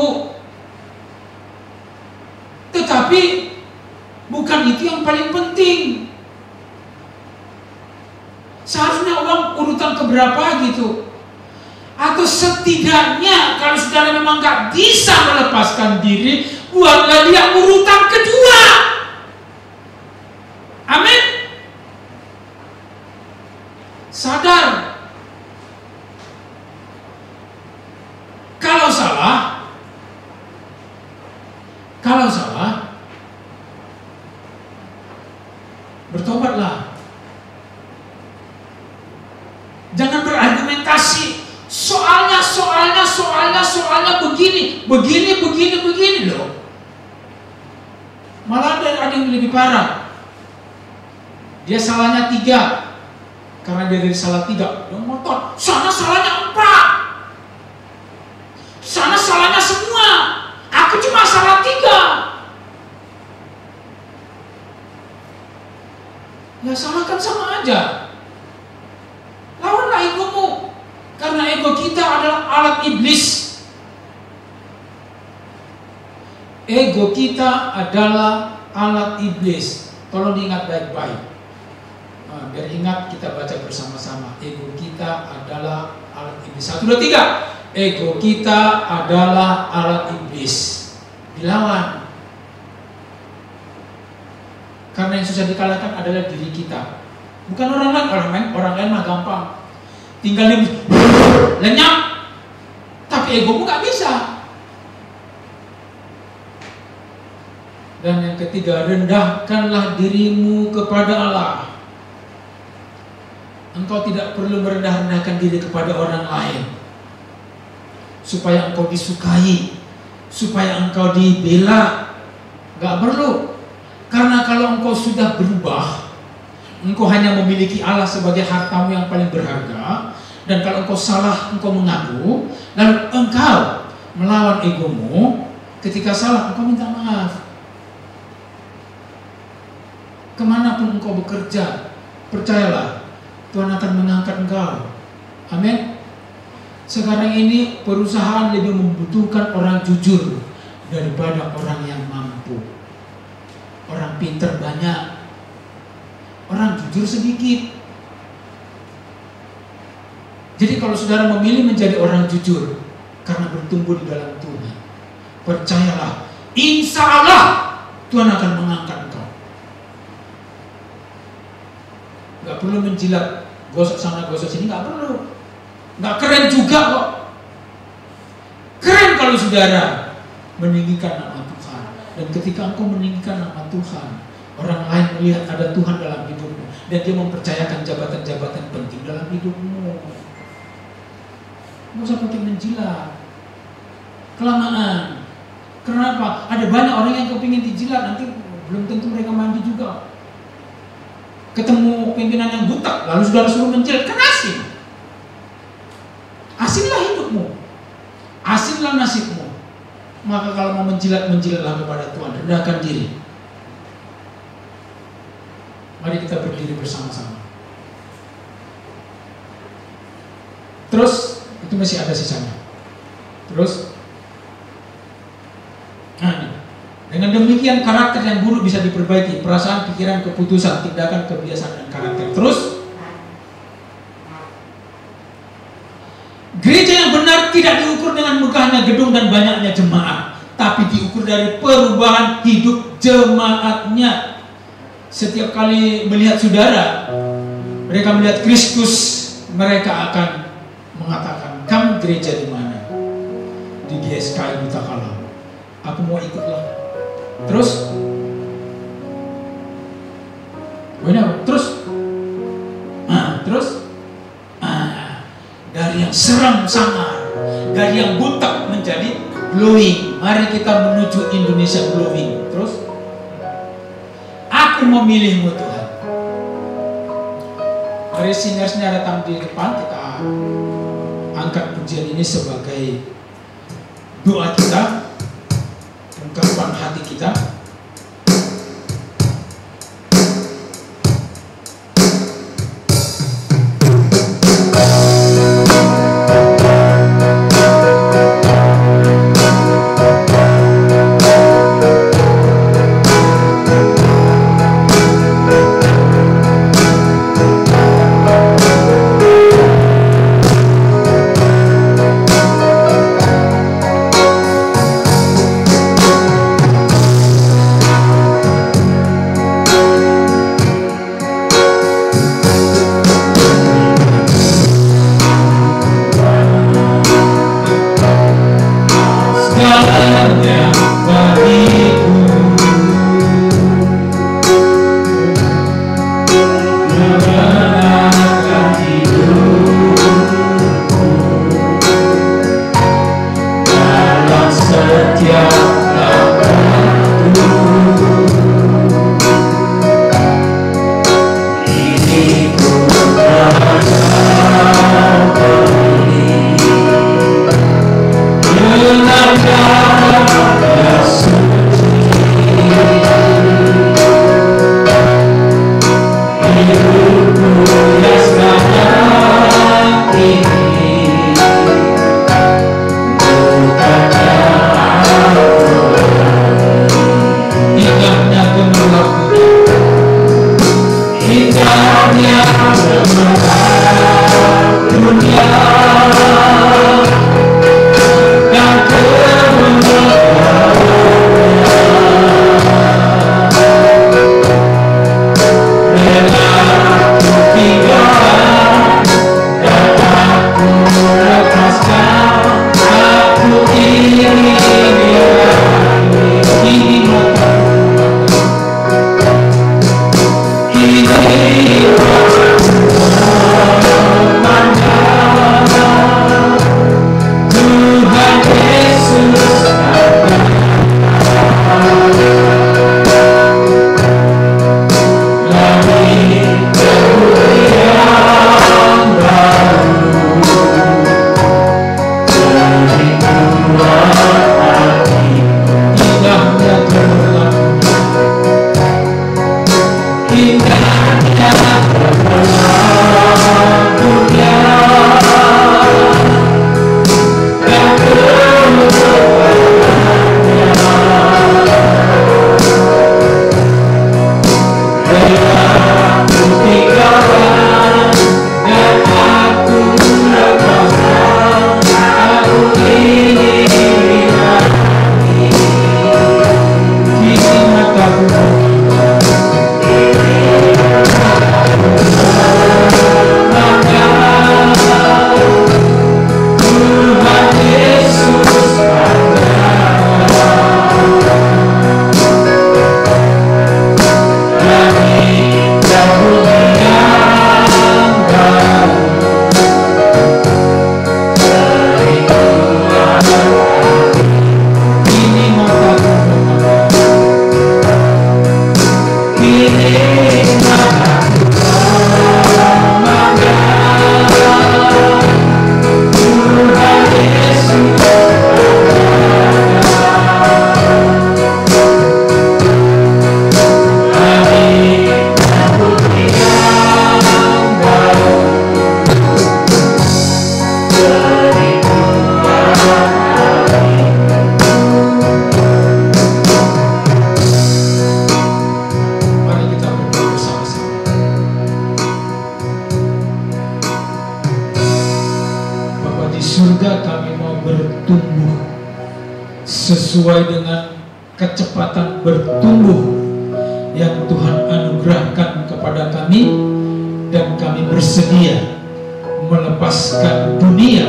Tetapi bukan itu yang paling penting. Seharusnya uang urutan keberapa gitu. Atau setidaknya kalau saudara memang gak bisa melepaskan diri, buatlah dia urutan kedua. Amin. Sadar. Kalau salah, bertobatlah. Jangan berargumentasi. Soalnya begini loh. Malah ada yang lebih parah. Dia salahnya 3. Karena dia dari salah 3, dia ngotot. Sana salahnya 4. Sana salahnya semua. Aku cuma salah 3. Ya salahkan sama aja. Lawanlah egomu. Karena ego kita adalah alat iblis. Ego kita adalah alat iblis. Tolong diingat baik-baik. Biar ingat kita baca bersama-sama. Ego kita adalah alat iblis. 1, 2, 3. Ego kita adalah alat iblis. Dilawan. Karena yang susah dikalahkan adalah diri kita. Bukan orang lain. Orang lain mah gampang. Tinggal lenyap. Tapi egomu gak bisa. Dan yang ketiga, rendahkanlah dirimu kepada Allah. Engkau tidak perlu merendah-rendahkan diri kepada orang lain supaya engkau disukai, supaya engkau dibela. Gak perlu. Karena kalau engkau sudah berubah, engkau hanya memiliki Allah sebagai hartamu yang paling berharga, Dan kalau engkau salah, engkau mengaku, lalu engkau melawan egomu, ketika salah engkau minta maaf. Kemanapun engkau bekerja, percayalah Tuhan akan mengangkat engkau. Amin. Sekarang ini perusahaan lebih membutuhkan orang jujur daripada orang yang mampu. Orang pintar banyak, orang jujur sedikit. Jadi kalau saudara memilih menjadi orang jujur karena bertumbuh di dalam Tuhan, percayalah, insya Allah Tuhan akan mengangkat engkau. Gak perlu menjilat, gosok sana gosok sini, gak perlu. Gak keren juga kok. Keren kalau saudara meninggikan nama Tuhan. Dan ketika engkau meninggikan nama Tuhan, orang lain melihat ada Tuhan dalam hidupmu, dan dia mempercayakan jabatan-jabatan penting dalam hidupmu. Nggak usah pakai menjilat, kelamaan. Kenapa? Ada banyak orang yang kepingin dijilat, nanti belum tentu mereka mandi juga. Ketemu pimpinan yang butak, lalu saudara suruh menjilat, kan asin. Asinlah hidupmu, asinlah nasibmu. Maka kalau mau menjilat, menjilatlah kepada Tuhan, rendahkan diri. Mari kita berdiri bersama-sama. Terus itu masih ada sisanya. Terus, dengan demikian karakter yang buruk bisa diperbaiki. Perasaan, pikiran, keputusan, tindakan, kebiasaan, dan karakter. Terus, gereja yang benar tidak diukur dengan megahnya gedung dan banyaknya jemaat, tapi diukur dari perubahan hidup jemaatnya. Setiap kali melihat saudara, mereka melihat Kristus, mereka akan mengatakan, kamu gereja di mana? Di GSKI Buta Kalam. Aku mau ikutlah. Terus, terus, dari yang seram sangar, dari yang butak menjadi glowing. Mari kita menuju Indonesia glowing. Terus, aku memilihmu Tuhan. Mari singersnya datang di depan, kita angkat pujian ini sebagai doa kita, ungkapan hati kita. surga, kami mau bertumbuh sesuai dengan kecepatan bertumbuh yang Tuhan anugerahkan kepada kami, dan kami bersedia melepaskan dunia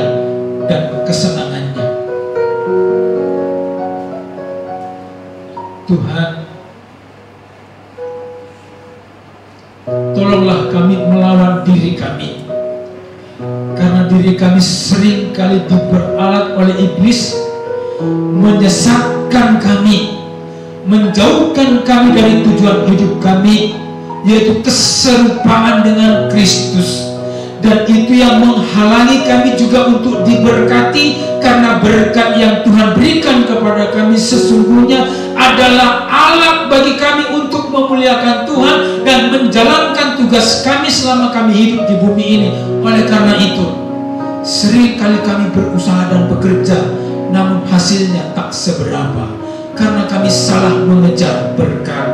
dan kesenangannya. Tuhan, tolonglah kami melawan diri kami, karena diri kami sering kali diperalat oleh iblis, menyesatkan kami, menjauhkan kami dari tujuan hidup kami, yaitu keserupaan dengan Kristus. Dan itu yang menghalangi kami juga untuk diberkati, karena berkat yang Tuhan berikan kepada kami sesungguhnya adalah alat bagi kami untuk memuliakan Tuhan dan menjalankan tugas kami selama kami hidup di bumi ini. Oleh karena itu, sering kali kami berusaha dan bekerja, namun hasilnya tak seberapa, karena kami salah mengejar berkat.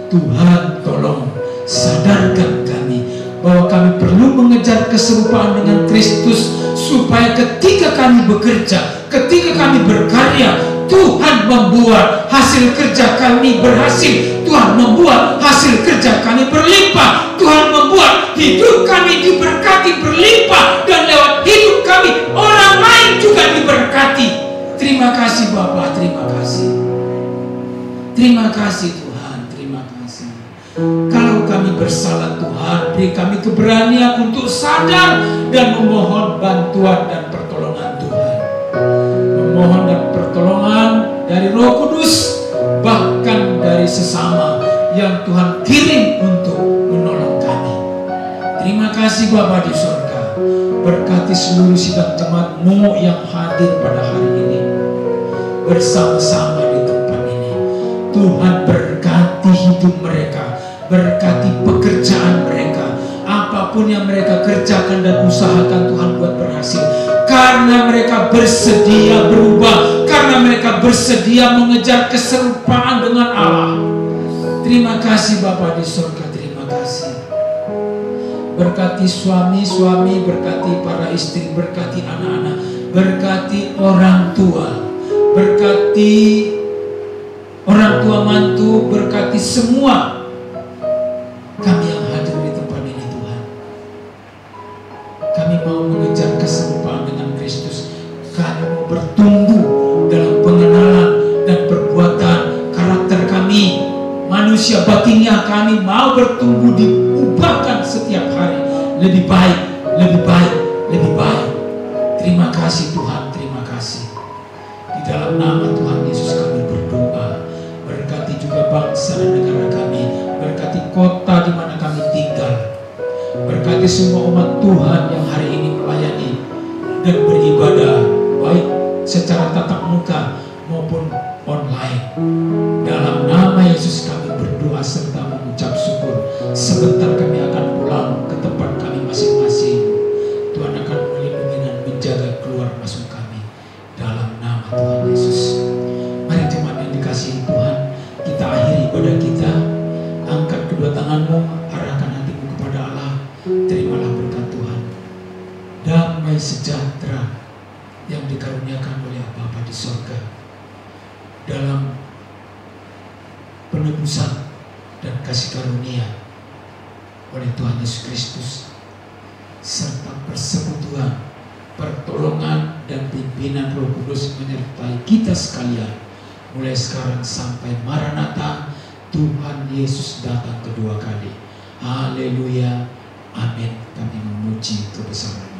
Tuhan, tolong sadarkan kami bahwa kami perlu mengejar keserupaan dengan Kristus, supaya ketika kami bekerja, ketika kami berkarya, Tuhan membuat hasil kerja kami berhasil. Tuhan membuat hasil kerja kami berlimpah. Tuhan membuat hidup kami diberkati berlimpah, dan lewat hidup kami orang lain juga diberkati. Terima kasih Bapa, terima kasih. Terima kasih Tuhan, terima kasih. Kalau kami bersalah Tuhan, beri kami keberanian untuk sadar dan memohon bantuan dan pertolongan Tuhan. Memohon dan pertolongan dari Roh Kudus, bahkan dari sesama yang Tuhan kirim untuk menolong kami. Terima kasih Bapa di surga. Berkati seluruh sidang jemaat-Mu yang hadir pada hari ini bersama-sama di tempat ini. Tuhan berkati hidup mereka, berkati pekerjaan mereka, apapun yang mereka kerjakan dan usahakan Tuhan buat berhasil, karena mereka bersedia berubah, karena mereka bersedia mengejar keserupaan dengan Allah. Terima kasih Bapa di surga, terima kasih. Berkati suami-suami, berkati para istri, berkati anak-anak, berkati orang tua, berkati orang tua mantu, berkati semua kami yang hadir di tempat ini Tuhan. Kami mau mengejar keserupaan dengan Kristus. Kami mau bertumbuh dalam pengenalan dan perbuatan karakter kami. Manusia batinnya kami mau bertumbuh, diubahkan setiap hari lebih baik, lebih baik, lebih baik. Terima kasih Tuhan, terima kasih. Di dalam nama Tuhan Yesus kami berdoa. Berkati juga bangsa dan negara kami, berkati kota di mana kami tinggal, berkati semua umat Tuhan yang hari ini melayani dan beribadah, baik secara tatap muka maupun online. Dalam nama Yesus kami berdoa serta mengucap syukur. Sebentar kami akan pulang ke tempat kami masing-masing. Tuhan akan melindungi dan menjaga keluar masuk kami. Dalam nama Tuhan Yesus. Mari jemaat yang dikasihi Tuhan, kita akhiri ibadah kita. Angkat kedua tanganmu, arahkan hatimu kepada Allah. Terimalah berkat Tuhan. Damai sejahtera yang dikaruniakan oleh Bapa di surga, dalam penebusan dan kasih karunia oleh Tuhan Yesus Kristus, serta persekutuan, pertolongan dan pimpinan Roh Kudus menyertai kita sekalian, mulai sekarang sampai Maranatha, Tuhan Yesus datang kedua kali. Haleluya, amin. Kami memuji kebesaran